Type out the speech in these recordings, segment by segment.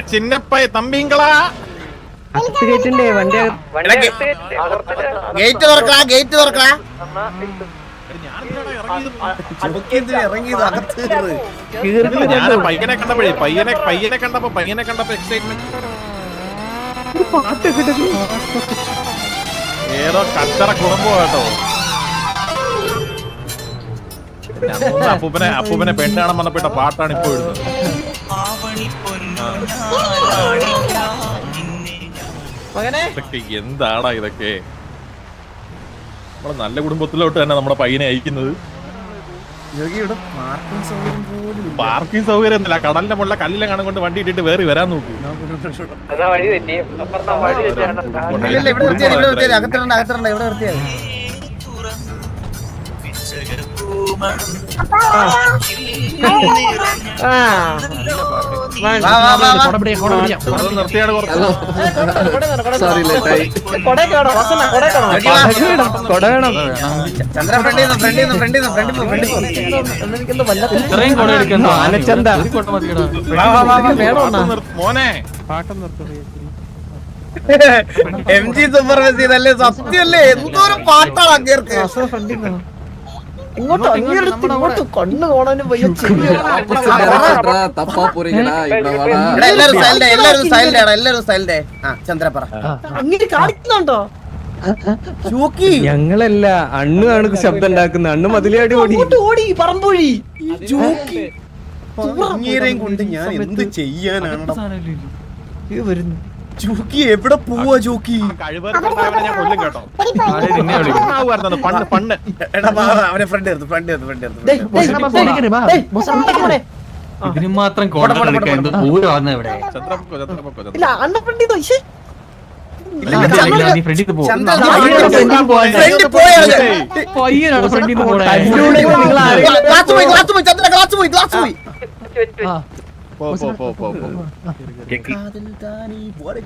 ചിന്നപ്പ തമ്പിങ്കളാ ഗേറ്റ് തുറക്കടാ, ഗേറ്റ് തുറക്കടാ. പയ്യനെ കണ്ടപ്പോ എക്സൈറ്റ്മെന്റ് ഏതോ കച്ചറ കുടുംബം കേട്ടോ. അപ്പൂപ്പനെ പെണ്ണ് കാണാൻ വന്നപ്പെട്ട പാട്ടാണ് ഇപ്പൊ എഴുതുന്നത്. എന്താടാ ഇതൊക്കെ? നമ്മള് നല്ല കുടുംബത്തിലോട്ട് തന്നെ നമ്മുടെ പയ്യനെ അയക്കുന്നത്. പാർക്കിംഗ് സൗകര്യം ഒന്നുമില്ല. കടലിന്റെ മുള്ള കല്ലിലെ കാണാൻ കൊണ്ട് വണ്ടി ഇട്ടിട്ട് വേറി വരാൻ നോക്കൂ. മോനെ MG സൂപ്പർ മെസ്സി നല്ല സത്യല്ലേ? എന്തോരം പാട്ടാണ് അങ്ങേർക്ക്. ഇങ്ങോട്ട് ഇങ്ങോട്ട് കണ്ണു കാണാനും വയ്യ. ചന്ദ്രപ്പറ അങ്ങനെ കാണിക്കുന്നുണ്ടോ? ഞങ്ങളല്ല, അണ്ണു ആണ് ശബ്ദം ഉണ്ടാക്കുന്നത്. അണ്ണു മതിലാടി ഓടി പറമ്പൊഴി കൊണ്ട് ഞാൻ എന്ത് ചെയ്യാനാണ് വരുന്നു? ജോക്കി എവിടെ പോവാ? ജോക്കി അവനെ ഫ്രണ്ട് ഇതിന് മാത്രം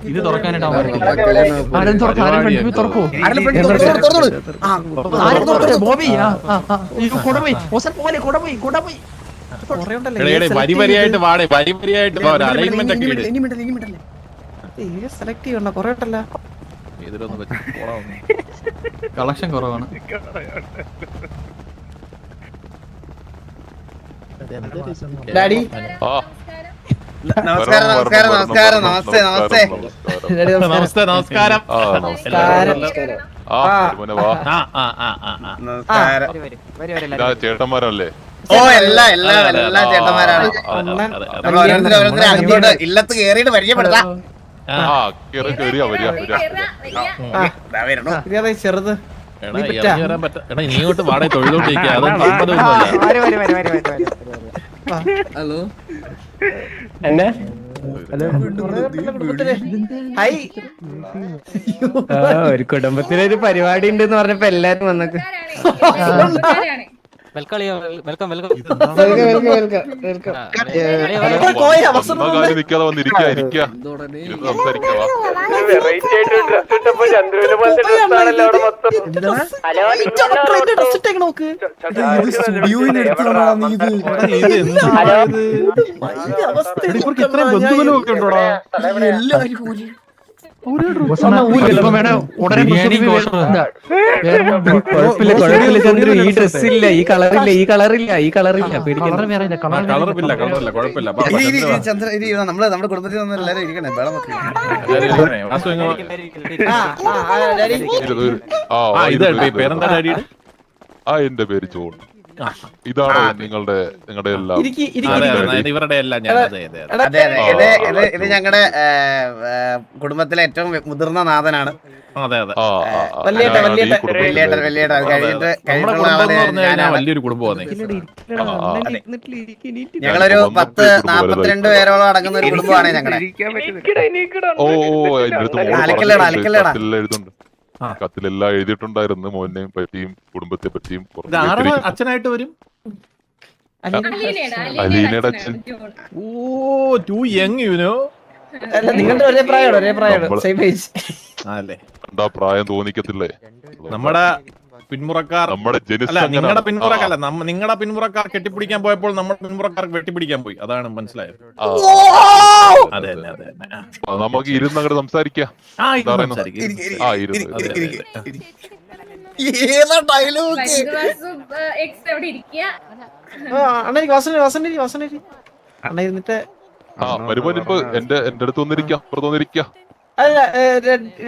ഇത് തുറക്കാനായിട്ടാ വരി വരിയായിട്ട് പാടെ, വരി വരിയായിട്ട് സെലക്ട് ചെയ്യണ്ട. കൊറേ ഉണ്ടല്ലോ, കളക്ഷൻ കുറവാണ്. ഡാഡി നമസ്കാരം നമസ്കാരം നമസ്കാരം നമസ്തേ നമസ്തേ നമസ്തേ നമസ്കാരം. ചേട്ടന്മാരല്ലേ? ഓ എല്ലാ ചേട്ടന്മാരാണ്. ഓരോരുത്തരെ ഇല്ലത്ത് കേറിയിട്ട് പരിചയപ്പെടുത്താം. ചെറുത് ഇങ്ങോട്ട് വാടക തൊഴിലോട്ടിരിക്കുക. ഹലോ ഒരു കുടുംബത്തിലൊരു പരിപാടി ഉണ്ടെന്ന് പറഞ്ഞപ്പോ എല്ലാരും വന്നേക്ക്. ഈ ഡ്രസ്സില്ല, ഈ കളറില്ല, ഈ കളറില്ല, ഈ കളറില്ല. നമ്മുടെ കുടുംബത്തിൽ നിന്ന് എല്ലാരും ഇരിക്കണേ. പേരെന്താ ഡാഡിയുടെ? എന്റെ പേര് ജോൺ. ഇതാണോ നിങ്ങളുടെ എല്ലാം? ഇവരുടെ എല്ലാം അതെ ഇത് ഞങ്ങളുടെ കുടുംബത്തിലെ ഏറ്റവും മുതിർന്ന നാഥനാണ്. വലിയൊരു കുടുംബമാണ്. ഞങ്ങളൊരു 10-42 പേരോളം അടങ്ങുന്ന ഒരു കുടുംബമാണ് ഞങ്ങളുടെ. എഴുതുന്നുണ്ട്, കത്തിലെല്ലാം എഴുതിയിട്ടുണ്ടായിരുന്നു. മോനെയും പറ്റിയും കുടുംബത്തെ പറ്റിയും. അച്ഛനായിട്ട് വരും അലീനയുടെ അച്ഛൻ. ഓ ടു യങ് യുനോ. നിങ്ങളുടെ ഒരേ പ്രായം, ഒരേ പ്രായം. എന്താ പ്രായം തോന്നിക്കത്തില്ലേ? നമ്മുടെ പിന്മുറക്കാർ നമ്മുടെ അല്ല നിങ്ങളുടെ പിന്മുറക്കല്ല ആ, നിങ്ങളുടെ പിന്മുറക്കാർ കെട്ടിപ്പിടിക്കാൻ പോയപ്പോൾ നമ്മുടെ പിന്മുറക്കാർക്ക് വെട്ടിപ്പിടിക്കാൻ പോയി. അതാണ് മനസ്സിലായത്. ആ, അതെ തന്നെ അതെ തന്നെ. ആ, നമുക്ക് ഇരുന്ന് അങ്ങോട്ട് സംസാരിക്കാം. ആ എന്താ ഇത് പറയുന്നു? സംസാരിക്കും. ആ ഇരുന്ന് അതെ, അതെ, അതെ. ഏതാ ഡയലോഗ്? അണ്ണ ഇരുന്നിട്ട് ആ വരുമ്പോൾ ഇപ്പൊ എന്റെ അടുത്ത് വന്നിരിക്കാം, പുറത്ത് വന്നിരിക്കാം. അല്ല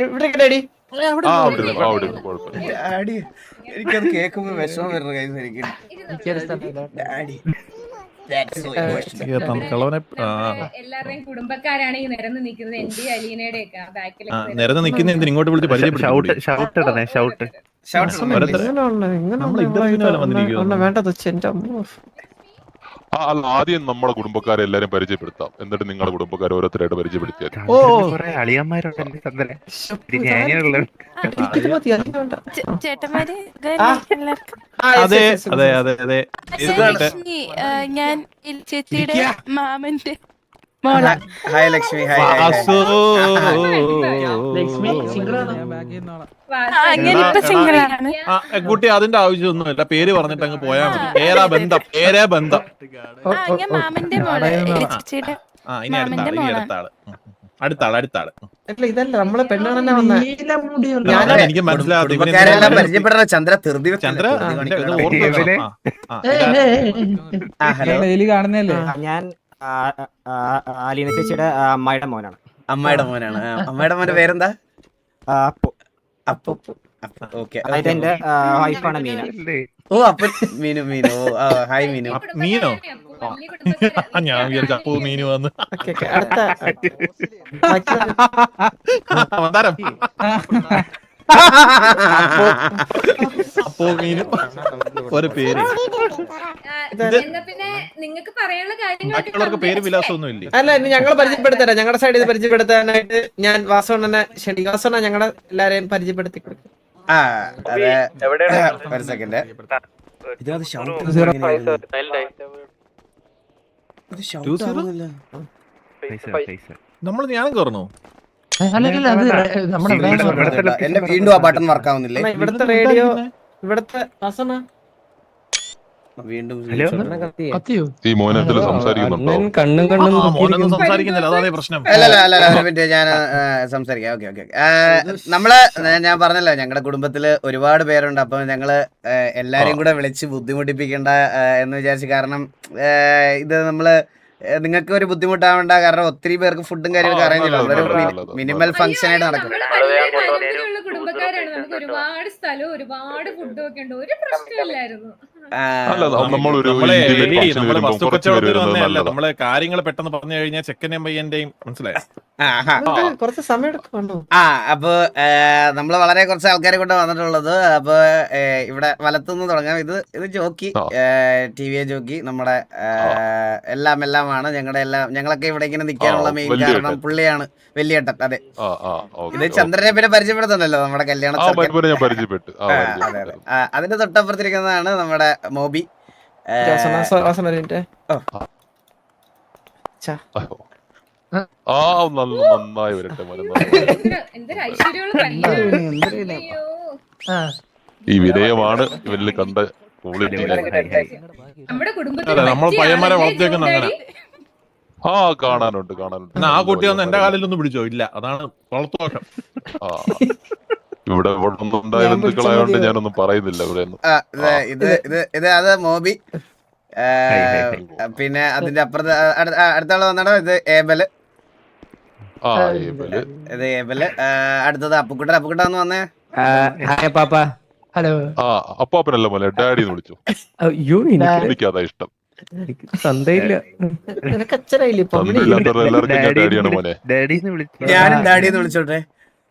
ഇവിടെ ഡാഡി ആ അവിടെ ഇരുന്നു, ആ അവിടെ ഇരുന്നു, കുഴപ്പമില്ല. ഡാഡി എനിക്കത് കേൾക്കുമ്പോ വിഷമം വരുന്ന കൈ ശരിക്കും. ഡാഡി കളവനെ എല്ലാവരുടെയും കുടുംബക്കാരാണ് ഈ നിരന്ന് നിൽക്കുന്നത്. എന്റെ അലീനയുടെ ഒക്കെ ബാക്കിൽ നിരന്ന് നിൽക്കുന്ന എന്തിന് ഇങ്ങോട്ട് വിളിച്ച് പരിചയപ്പെടുത്തി വേണ്ടത് എന്റെ അമ്മ. ആ അല്ല, ആദ്യം നമ്മുടെ കുടുംബക്കാരെ എല്ലാരും പരിചയപ്പെടുത്താം, എന്നിട്ട് നിങ്ങളുടെ കുടുംബക്കാരെ ഓരോരുത്തരായിട്ട് പരിചയപ്പെടുത്തിയാൽ. അളിയന്മാരുണ്ടല്ലേ ചന്ദ്രൻ? ഇത് മതി, അത് വേണ്ട. ചേട്ടന്മാര് അതെ അതെ അതെ അതെ. ഞാൻ ചേച്ചിയുടെ മാമന്റെ മോള. ഹായ് ലക്ഷ്മി. ഹായ് ഞാനിപ്പോ സിംഗിളാണ്. കുട്ടി അതിന്റെ ആവശ്യമൊന്നുമില്ല, പേര് പറഞ്ഞിട്ട് അങ്ങ് പോയാ മതി. പേരാ ബന്ധം, പേരേ ബന്ധം. ഞാൻ മാമന്റെ മോള്, ചേച്ചിയുടെ ആ ഇനി അടുത്താള് അടുത്താള്. അല്ല ഇതല്ല നമ്മളെ പെണ്ണാണെന്നെ വന്ന അതാണ് എനിക്ക് മനസ്സിലാവാതെ. കുടുംബക്കാരെല്ലാം പരിചയപ്പെടണ ചന്ദ്ര ധൃതി ചന്ദ്ര കാണുന്നല്ലേ? ഞാൻ ആലീന ചേച്ചിയുടെ അമ്മായിയുടെ മോനാണ്. അമ്മയുടെ മോനാണ്. അമ്മയുടെ മോന്റെ പേരെന്താ? അപ്പു. അപ്പൊ ഓക്കെ. അതായത് എന്റെ വൈഫാണ് മീന. ഓ അപ്പൊ മീനു. ഓ ഹായ് മീനു. മീനോ? ഞാൻ വിചാരിച്ച അപ്പൂ മീനു വന്ന്. അടുത്ത മന്ദാരം അപ്പോ മീനു ഒരു പേര്. പിന്നെ നിങ്ങൾക്ക് പറയാനുള്ള കാര്യങ്ങൾ ബാക്കിയുള്ളവർക്ക് പേര് വിലാസമൊന്നും ഇല്ലേ? അല്ല ഇനി ഞങ്ങൾ പരിചയപ്പെടുത്തരാം. ഞങ്ങളുടെ സൈഡിൽ പരിചയപ്പെടുത്താനായിട്ട് ഞാൻ വാസവണ്ണനെ ക്ഷണി. വാസവണ്ണ ഞങ്ങളെ എല്ലാരെയും പരിചയപ്പെടുത്തി കൊടുക്കും. ആ അതെ. ഒരു സെക്കൻഡ്. ഇതിനകത്ത് നമ്മൾ ഞാൻ കയറണോ? എന്റെ വീണ്ടും ആ ബട്ടൺ വർക്ക് ആവുന്നില്ലേ? ഇവിടുത്തെ റേഡിയോ ഇവിടുത്തെ വാസവണ്ണ വീണ്ടും ഈ മോനത്തിൽ സംസാരിക്കുന്നുണ്ടോ? മോനൊന്നും സംസാരിക്കുന്നില്ല, അതാണ് പ്രശ്നം. അല്ല ഒരു മിനിറ്റ് ഞാൻ സംസാരിക്കാം. ഓക്കെ. ഞാൻ പറഞ്ഞല്ലോ ഞങ്ങളുടെ കുടുംബത്തില് ഒരുപാട് പേരുണ്ട്. അപ്പൊ ഞങ്ങള് എല്ലാരെയും കൂടെ വിളിച്ച് ബുദ്ധിമുട്ടിപ്പിക്കണ്ട എന്ന് വിചാരിച്ചു. കാരണം ഇത് നമ്മള് നിങ്ങൾക്ക് ഒരു ബുദ്ധിമുട്ടാവണ്ട. കാരണം ഒത്തിരി പേർക്ക് ഫുഡും കാര്യങ്ങളൊക്കെ അറേഞ്ച് ചെയ്യണം. അതൊരു മിനിമൽ ഫംഗ്ഷൻ ആയിട്ട് നടക്കും. കുടുംബക്കാരാണ്. നമുക്ക് ഒരുപാട് സ്ഥലവും ഒരുപാട് ഫുഡും ഒക്കെ ഉണ്ട്. ഒരു പ്രശ്നമില്ലായിരുന്നു. നമ്മള് വസ്തു കച്ചവടത്തിന് വന്നതല്ല, നമ്മള് കാര്യങ്ങൾ പെട്ടെന്ന് പറഞ്ഞു കഴിഞ്ഞാൽ ചെക്കനെയും പയ്യന്റെയും മനസ്സിലായോ? കുറച്ച് സമയം എടുക്കുന്നുണ്ടോ? അപ്പൊ നമ്മള് വളരെ കുറച്ച് ആൾക്കാരെ കൊണ്ട് വന്നിട്ടുള്ളത്. അപ്പൊ ഇവിടെ വലത്തുനിന്ന് തുടങ്ങാം. ഇത് ജോക്കി, TV ജോക്കി, നമ്മുടെ എല്ലാമാണ് ഞങ്ങളൊക്കെ ഇവിടെ ഇങ്ങനെ നിൽക്കാനുള്ള മെയിൻ കാരണം പുള്ളിയാണ്, വലിയേട്ടൻ. അതെ, ഇത് ചന്ദ്രനെ പിന്നെ പരിചയപ്പെടുത്തുന്നല്ലോ നമ്മുടെ കല്യാണ. അതിന്റെ തൊട്ടപ്പുറത്തിരിക്കുന്നതാണ് നമ്മുടെ മോബി. നന്നായി വരട്ടെ. എന്തൊരു ഐശ്വര്യമുള്ള കല്യാണം. ഈ വിനയമാണ് ഇവരിൽ കണ്ട ക്വാളിറ്റി. നമ്മുടെ കുടുംബത്തിൽ നമ്മൾ പയ്യന്മാരെ വളർത്തിയേക്കുന്ന അങ്ങനെ. ആ കാണാനുണ്ട്. ആ കുട്ടി ഒന്ന് എന്റെ കാലിലൊന്നും പിടിച്ചോ? ഇല്ല, അതാണ് വളർത്തുദോഷം. ഇവിടെ ഒന്നും ഉണ്ടായ ബന്ധുക്കളായോണ്ട് ഞാനൊന്നും പറയുന്നില്ല ഇവിടെ ഒന്നും. ഇത് അത് മോബി. പിന്നെ അതിന്റെ അപ്പുറത്ത് അടുത്താള് വന്നോ. ഇത് ഏബല്. ഇത് ഏബല്. അടുത്തത് അപ്പുക്കുട്ട ഒന്ന് വന്നേ. ഹലോ. അപ്പാപ്പനല്ല മോനെ, ഡാഡി എന്ന് വിളിച്ചു. എനിക്കതാ ഇഷ്ടം. നിനക്ക് അച്ഛനായില്ലേ? എല്ലാവർക്കും ഡാഡിയാണ് മോനെ. ഞാനും ഡാഡിന്ന് വിളിച്ചോട്ടെ.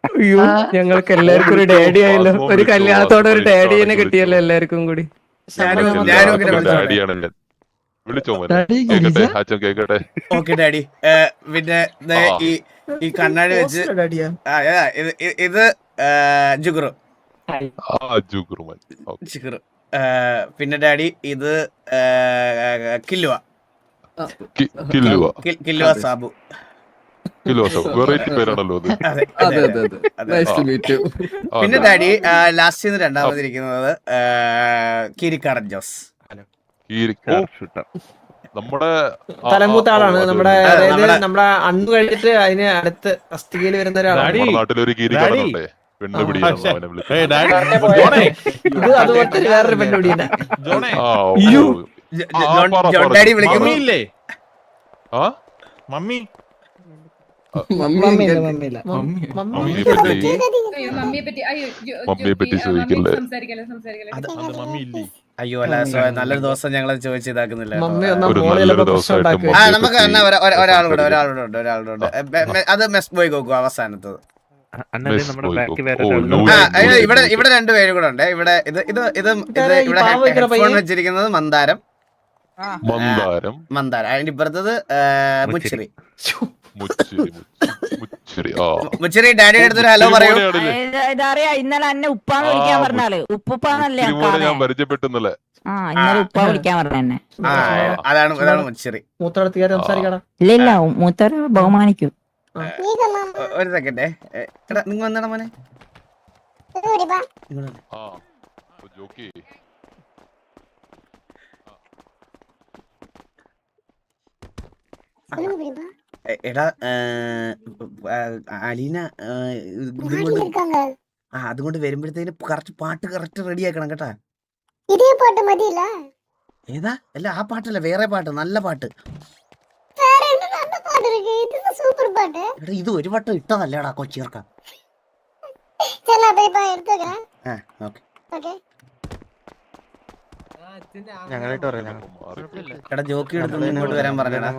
അയ്യോ, ഞങ്ങൾക്ക് എല്ലാവർക്കും ഒരു ഡാഡി ആയല്ലോ. ഒരു കല്യാണത്തോടെ ഒരു ഡാഡിനെ കിട്ടിയല്ലോ എല്ലാവർക്കും കൂടി. ഡാഡിയാണല്ലേ? വിളിച്ചോ മോനെ, കേക്കട്ടെ, അച്ഛൻ കേക്കട്ടെ. Okay daddy. പിന്നെ ഈ കണ്ണാടി വെച്ച് ഇത് ജുഗുറു. ജുഗുറു. പിന്നെ ഡാഡി ഇത് കില്ലുവ സാബു. അഖിൽ വാസവ് വെറൈറ്റി പേരാണല്ലോ അത്. അതെ, അതെ, അതെ. ആ, പിന്നെ അതെ. ഡാഡി ലാസ്റ്റ് രണ്ടാമതിരിക്കുന്നത് കിരിക്കാടൻ ജോസ്. നമ്മുടെ തലമൂത്ത ആളാണ് നമ്മുടെ അതെ, അതായത് നമ്മുടെ അണ്ണു കഴിഞ്ഞിട്ട് അതിന് അടുത്ത് അസ്ഥികയിൽ വരുന്ന ഒരാളാണ്. ഡാഡി, നമ്മുടെ നാട്ടിലൊരു കീരിക്കാടനുണ്ടേ, പെണ്ണ് പിടിയാണ് അവനെ ഏയ് വിളിക്കുന്നത്. ഡാഡി, ജോണേ, ഇത് അതുപോലത്തെ വേറൊരു പെണ്ണുപിടിയാണ്. ജോണേ, ആ, അയ്യോ. ജോൺ ഡാഡി വിളിക്കുന്നു. മമ്മി ഇല്ലേ? ആ മമ്മി മമ്മിയില്ല, മമ്മിയില്ല. മമ്മി. മമ്മിയെ പറ്റി അയ്യോ മമ്മിയെ പറ്റി അയ്യോ മമ്മിയെ പറ്റി ചോദിക്കല്ലേ? സംസാരിക്കല്ലേ അത് അത് മമ്മി ഇല്ലേ? അയ്യോ അല്ല നല്ലൊരു ദിവസം ഞങ്ങൾ ചോദിച്ച് ഇതാക്കുന്നില്ല കേട്ടോ. മമ്മി ഒന്നാ ഒരു മോളിൽ നല്ലൊരു ചിലപ്പോ പ്രശ്നം ദിവസമായിട്ട് ഉണ്ടാക്കും. ആ നമുക്ക് എന്നാ ഒരാളുകൂടെ ഉണ്ട്. അത് മെസ് ബോയ് ഗോകു അവസാനത്തത്. അന്നത്തെ നമ്മുടെ ബാക്കി വേറെ ഓ, ഒരാളുണ്ട്. ലൂയി. ഇവിടെ രണ്ടുപേരും കൂടെ ഉണ്ട്. ഇവിടെ ഇവിടെ പാവം ഇരിക്കണ ഹെഡ്ഫോൺ പയ്യൻ. വെച്ചിരിക്കുന്നത് മന്ദാരം. മന്ദാരം അതിന്റെ ഇപ്പുറത്തത് മുച്ചിറി. മുച്ചിരി. ആ മുച്ചിറി ഡാഡിയുടെ അടുത്തൊരു ഹലോ പറയൂ. ഇതറിയാ ഇന്നലെ എന്നെ ഉപ്പാന്ന് വിളിക്കാൻ പറഞ്ഞാല് ഉപ്പാന്നല്ലേ ഞാൻ പരിചയപ്പെട്ടുന്നല്ലേ. ഇന്നലെ ഉപ്പ വിളിക്കാൻ പറഞ്ഞ എന്നെ ആ അതാണ് മുച്ചിറി. മൂത്തടത്തുകാർ സംസാരിക്കണം. ഇല്ല മൂത്തവരെ ബഹുമാനിക്കും. ഒരു സെക്കൻഡേ. എടാ നിങ്ങൾ വന്നടാ മോനെ. ആ ജോക്കി. എടാ അലീന അതുകൊണ്ട് വരുമ്പോഴത്തേന് കറക്റ്റ് പാട്ട് കറക്റ്റ് റെഡി ആക്കണം കേട്ടാ. ഇതേ പാട്ട് മതിയില്ല. ഏതാ? അല്ല ആ പാട്ടല്ല, വേറെ പാട്ട്, നല്ല പാട്ട്. സൂപ്പർ പാട്ട്. എടാ ഇത് ഒരു വട്ടം ഇട്ടതല്ലേടാ കൊച്ചിയർക്ക. എടാ ജോക്കി എടുത്ത് ഇങ്ങോട്ട് വരാൻ പറഞ്ഞടാ.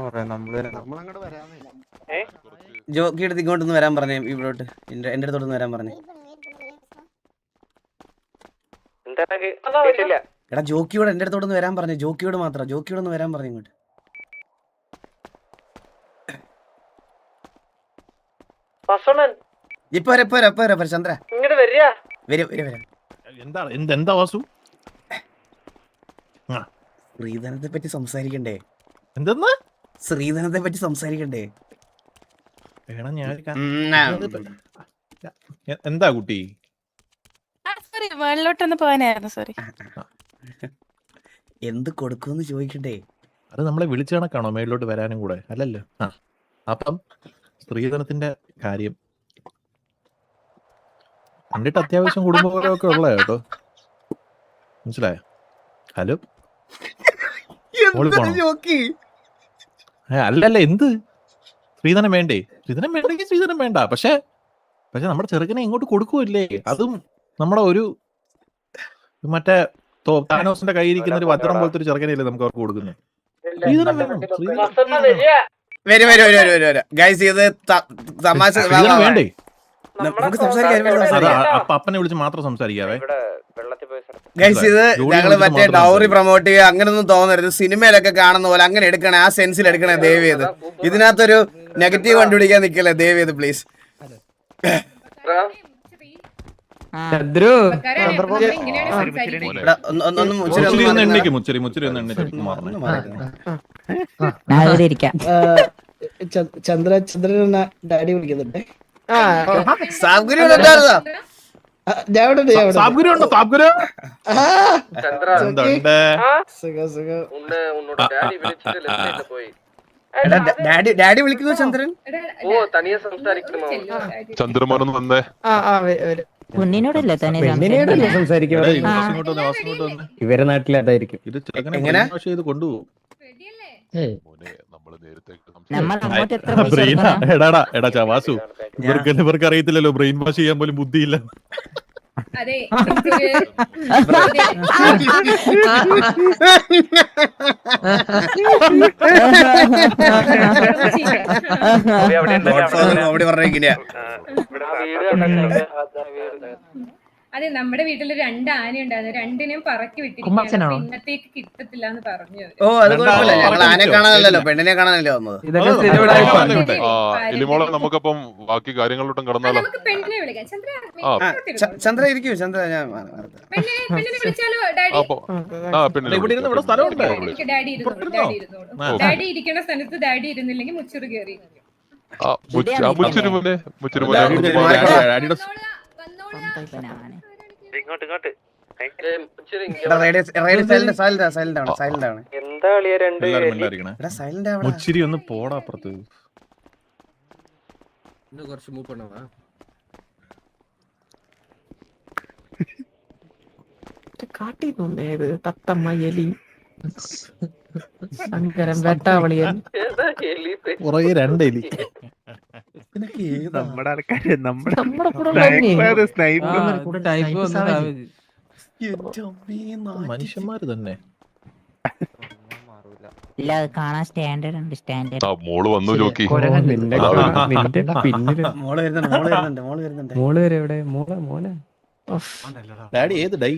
ജോക്കി എടുത്ത് ഇങ്ങോട്ടൊന്ന് വരാൻ പറഞ്ഞേ, ഇവിടോട്ട് എന്റെ അടുത്തോട്ടൊന്ന് വരാൻ പറഞ്ഞേ. എടാ ജോക്കിയോട് എന്റെ അടുത്തോട്ടൊന്ന് വരാൻ പറഞ്ഞു. ജോക്കിയോട് മാത്രം, ജോക്കിയോടൊന്ന് വരാൻ പറഞ്ഞു ഇങ്ങോട്ട്. ഇപ്പൊ വരാ ചന്ദ്ര. വരും. എന്താ വാസു? ശ്രീധനത്തെ പറ്റി സംസാരിക്കണ്ടേ? എന്തെന്ന്? ശ്രീധനത്തെ പറ്റി സംസാരിക്കണ്ടേ? വേണം എന്താ കുട്ടി? സോറി മുകളിലോട്ടൊന്ന് പോകാനായിരുന്നു. സോറി. എന്ത് കൊടുക്കുമെന്ന് ചോദിക്കണ്ടേ? അത് നമ്മളെ വിളിച്ച കണക്കാണോ മേളിലോട്ട് വരാനും കൂടെ? അല്ലല്ലോ. അപ്പം സ്ത്രീധനത്തിന്റെ കാര്യം കണ്ടിട്ട് അത്യാവശ്യം കുടുംബപരമൊക്കെ ഉള്ള കേട്ടോ, മനസ്സിലായോ? ഹലോ അല്ലല്ല, എന്ത് സ്ത്രീധനം വേണ്ടേ? സ്ത്രീധനം വേണ്ടെങ്കിൽ സ്ത്രീധനം വേണ്ട. പക്ഷെ നമ്മുടെ ചെറുക്കനെ ഇങ്ങോട്ട് കൊടുക്കുമല്ലേ? അതും നമ്മുടെ ഒരു മറ്റേ താനോസിന്റെ കയ്യിരിക്കുന്ന ഒരു വജ്രം പോലത്തെ ഒരു ചെറുക്കനല്ലേ നമുക്ക് അവർക്ക് കൊടുക്കുന്നത്. സ്ത്രീധനം വേണം. ഗൈസ് ഇത് തമാശ വേണ്ടേ? നമുക്ക് സംസാരിക്കാം. അപ്പനെ വിളിച്ച് മാത്രം സംസാരിക്കാവേ. ഗൈസ് ഇത് ഞങ്ങള് മറ്റേ ഡൗറി പ്രൊമോട്ട് ചെയ്യുക അങ്ങനൊന്നും തോന്നരുത്. സിനിമയിലൊക്കെ കാണുന്ന പോലെ അങ്ങനെ എടുക്കണേ, ആ സെൻസിൽ എടുക്കണേ ദയവ് ചെയ്ത്. ഇതിനകത്തൊരു നെഗറ്റീവ് കണ്ടുപിടിക്കാൻ നിക്കല്ലേ ദയവ് ചെയ്ത് പ്ലീസ്. ചന്ദ്രൻ ഡാഡി വിളിക്കുന്നുണ്ട്. സാബ്ഗുരു ഡാഡി വിളിക്കുന്നു ചന്ദ്രൻ. ചന്ദ്രമോനൊന്ന് വന്നേ. കുഞ്ഞിനോടല്ലേ തന്നെ ഇവരെ നാട്ടിലായിരിക്കും. ഇത് ചെറുക്കനെ ചെയ്ത് കൊണ്ടുപോകും. എടാ ചവാസു, ഇവർക്ക് അറിയത്തില്ലല്ലോ, ബ്രെയിൻ വാഷ് ചെയ്യാൻ പോലും ബുദ്ധിയില്ല. അതെ അതെ നമ്മുടെ വീട്ടില് 2 ആന ഉണ്ടായിരുന്നു. 2നെയും പറക്കി വിട്ടിരിക്കുകയാണ്. ഇന്നത്തേക്ക് കിട്ടത്തില്ല എന്ന് പറഞ്ഞു. ഓ അത് കുഴപ്പമില്ല, ഞങ്ങൾ ആനെ കാണാനല്ലോ പെണ്ണിനെ കാണാനല്ലോ വന്നത്. ഇലിമോളെ നമുക്കപ്പം ബാക്കി കാര്യങ്ങളിലോട്ടും കടന്നാലോ? നമുക്ക് പെണ്ണിനെ വിളിക്കാം. ചന്ദ്ര ഇരിക്കൂ. ചന്ദ്ര ഞാൻ പെണ്ണിനെ വിളിച്ചാലോ ഡാഡി? സ്ഥലമുണ്ട്. ഡാഡി ഇരുന്നോളൂ. ഡാഡി ഇരിക്കണ സ്ഥലത്ത് ഡാഡി ഇരുന്നില്ലെങ്കിൽ മുച്ചിറ് കയറി. മുച്ചിരി മോനെ ഡാഡിയുടെ ഇങ്ങോട്ട് ഇങ്ങോട്ട് സൈലന്റ് ആണ് എന്താ കളിയാ രണ്ട് എല്ലാവരും മിണ്ടായിരിക്കണേ. എടാ സൈലന്റ് ആവടാ. മുച്ചിരി ഒന്ന് പോടാ അപ്പുറത്ത്. കുറച്ച് മൂവ് പണവാ കാട്ടിന്നുണ്ടേ ഇത് തത്തമ്മ എലി ശങ്കരൻ വെട്ടാവളിയൻ പുറകെ രണ്ടെലി. നമ്മുടെ ആൾക്കാര് നമ്മുടെ നമ്മുടെ കൂടെ ഉള്ളവനെ. സ്നൈപ്പർ മനുഷ്യന്മാര് തന്നെ. ഇല്ല അത് കാണാൻ സ്റ്റാൻഡേർഡ് ഉണ്ട് സ്റ്റാൻഡേർഡ്. മോള് വന്നു ജോക്കി. നിന്റെ പിന്നില് മോള് വരുന്നുണ്ട് മോള് വരെ എവിടെ മോളെ ഡാഡി ഏത് ഡൈ?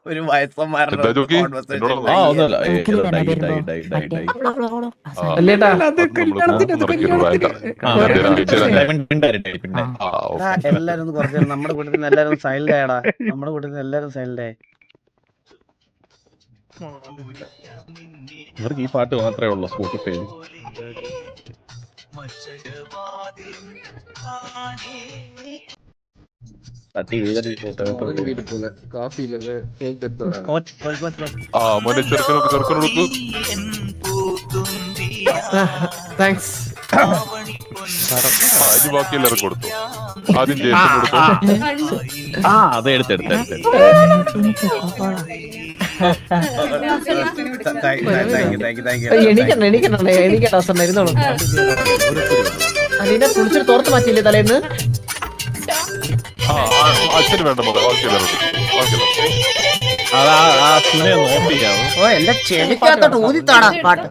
ഒരു വയസ്സന്മാരുടെ എന്താ ജോക്കി? conversation. എന്നോട് ആ ഒന്നുമല്ല. എനിക്കിത് തന്നെ ഡൈ വരുമ്പോ ഡൈ ഡൈ ഡൈ ഡൈ. അല്ലേട്ടാ പിന്നെ എടാ, എല്ലാരും ഒന്ന് കുറച്ച് നേരം നമ്മുടെ കൂട്ടത്തിൽ എല്ലാരും സൈലന്റ് ആയടാ. നമ്മുടെ കൂട്ടത്തിൽ എല്ലാരും സൈലന്റ് ആയി. ഇവർക്ക് ഈ പാട്ട് മാത്രമേ ഉള്ളൂ സ്പോട്ടിഫൈയിൽ. മോനെ ചെറുക്കനോട് താങ്ക്സ്. ഇത് ബാക്കി എല്ലാവരും കൊടുത്തു. ആദ്യം ജേസൺ കൊടുത്തു. ആ അത് എടുത്തെടുത്ത് എണീക്കണ്ട ഇരുന്നോളൂ. അലീന കുളിച്ചിട്ട് തോർത്ത് മാറ്റിയില്ലേ തലേന്ന്? അച്ഛന് വേണ്ട മകളെ ബാക്കി എല്ലാവരും അതാ ആ സുനെ നോട്ട് ചെയ്യാമോ? ഓ എന്റെ ചെവിക്കകത്തോട്ട് ഊതിത്താടാ പാട്ട്.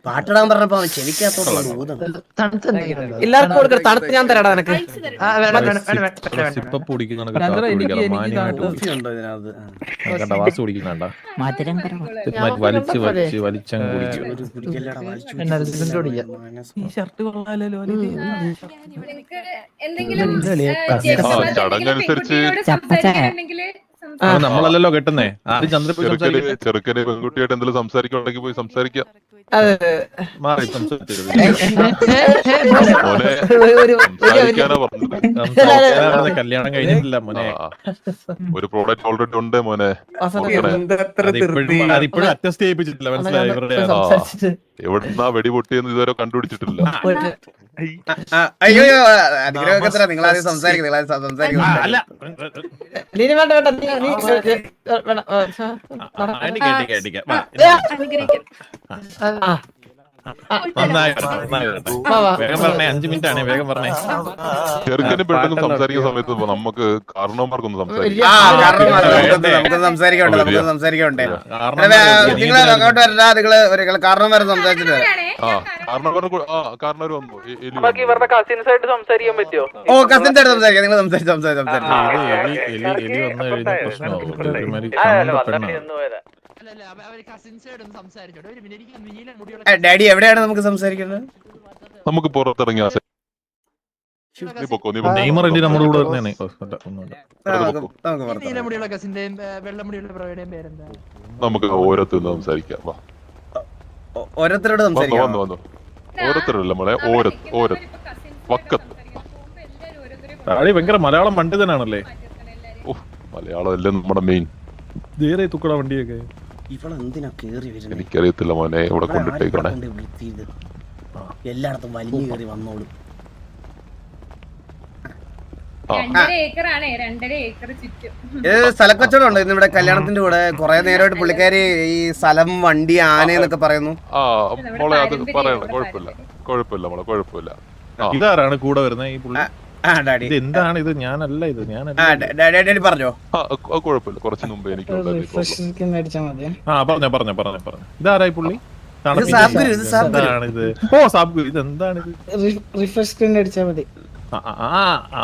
പാട്ടിടാൻ പറഞ്ഞപ്പോ അവൻ ചെവിക്കകത്തോട്ട് ഊതുന്നു. എല്ലാവർക്കും കൊടുക്കട്ടെ. തണുത്ത് ഞാൻ തരാടാ നിനക്ക്. സിപ്പപ്പ് കുടിക്കുന്നുണ്ട് മാന്യമായിട്ട് ഉണ്ടോ ഇതിനകത്ത്? കണ്ട വാസ് കുടിക്കുന്നുണ്ട മധുരം കുറവാ. വലിച്ച് വലിച്ച് വലിച്ചങ്ങ് കുടിക്കും. ഒരു കുടിക്കല്ലടാ, വലിച്ചു എന്തെങ്കിലും ചടങ്ങനുസരിച്ച് അത് നമ്മളല്ലല്ലോ കെട്ടുന്നേ. ആദ്യം ചന്ദ്രപ്പൂർ ചെറുക്കന് പെൺകുട്ടിയായിട്ട് എന്തെങ്കിലും സംസാരിക്കുന്നുണ്ടെങ്കിൽ പോയി സംസാരിക്കാം. മാറി സംസാരിച്ചത് മോനെ സംസാരിക്കാനാ പറഞ്ഞത്. കല്യാണം കഴിഞ്ഞിട്ടില്ല മോനെ. ഒരു പ്രോഡക്റ്റ് ഓൾറെഡി ഉണ്ട് മോനെ. അതിപ്പോഴും അറ്റസ്റ്റ് ചെയ്യിപ്പിച്ചിട്ടില്ല. മനസ്സിലായി ഇവരുടെ എവിടുന്നാ വെടി പൊട്ടിയെന്ന് ഇതുവരെ കണ്ടുപിടിച്ചിട്ടില്ല. അയ്യോ അനുഗ്രഹത്തിനാ നിങ്ങൾ ആദ്യം സംസാരിക്കുന്നത്. അല്ല നീ വേണ്ട വേണ്ട നീ വേഗം പറഞ്ഞേ. 5 മിനിറ്റ് ആണ്. വേഗം പറഞ്ഞേ. ചെറുക്കന് പെട്ടെന്ന് സംസാരിക്കുന്ന സമയത്ത് നമുക്ക് കാരണവന്മാർക്കൊന്ന് സംസാരിക്കാം. നമുക്ക് സംസാരിക്കണ്ടേ നിങ്ങൾ അങ്ങോട്ട് വരണ്ട. നിങ്ങള് ഒരു കാരണം വരെ സംസാരിച്ചിട്ട് വരാം. കാരണവർ വന്നു. ഇവരുടെ കസിൻസ് ആയിട്ട് സംസാരിക്കാൻ പറ്റുമോ? ഓ കസിൻസ് ആയിട്ട് സംസാരിക്കാം. നിങ്ങൾ സംസാരിച്ചു. എലി വന്നു കഴിഞ്ഞാൽ പ്രശ്നമാകും. ഡാഡി എവിടെയാണ് നമുക്ക് സംസാരിക്കുന്നത്? നമുക്ക് പുറത്തിറങ്ങിയ നെയ്മർ എലി നമ്മുടെ കൂടെ വരുന്നേ. നമുക്ക് ഓരോരുത്തരും സംസാരിക്കാം. ഓരോരുത്തരോട് സംസാരിക്കാം. വന്നു ഓരോരുത്തരല്ല മോളെ. വക്കത്ത് ഭയങ്കര മലയാളം പണ്ഡിതനാണല്ലേ. മലയാളം അല്ലേ നമ്മുടെ മെയിൻ. ധീരെ തുക്കട വണ്ടിയൊക്കെ. ഇവളെന്തിനാ കേറി വരുന്നത്? എനിക്കറിയത്തില്ല മോനെ. ഇവിടെ കൊണ്ടിട്ടേക്കണേ. എല്ലായിടത്തും വലിഞ്ഞു കയറി വന്നോളും. 2.5 ഏക്കറാണ്. 2.5 ഏക്കർ ചുറ്റും. സ്ഥലക്കച്ചവടം ഉണ്ട് ഇന്നിവിടെ കല്യാണത്തിന്റെ കൂടെ. കുറെ നേരമായിട്ട് പുള്ളിക്കാരി ഈ സ്ഥലം, വണ്ടി, ആന എന്നൊക്കെ പറയുന്നു. മോളെ അത് പറയണം. കുഴപ്പമില്ല മോളെ, കുഴപ്പമില്ല. ഇതാരാണ് കൂടെ വരുന്നത് ഈ പുള്ളി? ഡാഡി ഇത് എന്താണ് ഇത്? ഞാനല്ല ഇത്. ഡാഡി പറഞ്ഞോ. കുഴപ്പമില്ല. കുറച്ച് മുമ്പ് എനിക്ക് പറഞ്ഞു. ഇതാരായി പുള്ളി? ഇതാണിത്. ഓ സാബ്ഗുരു. ഇത് എന്താണിത്? റിഫ്രഷ് സ്ക്രീൻ അടിച്ചാൽ മതി.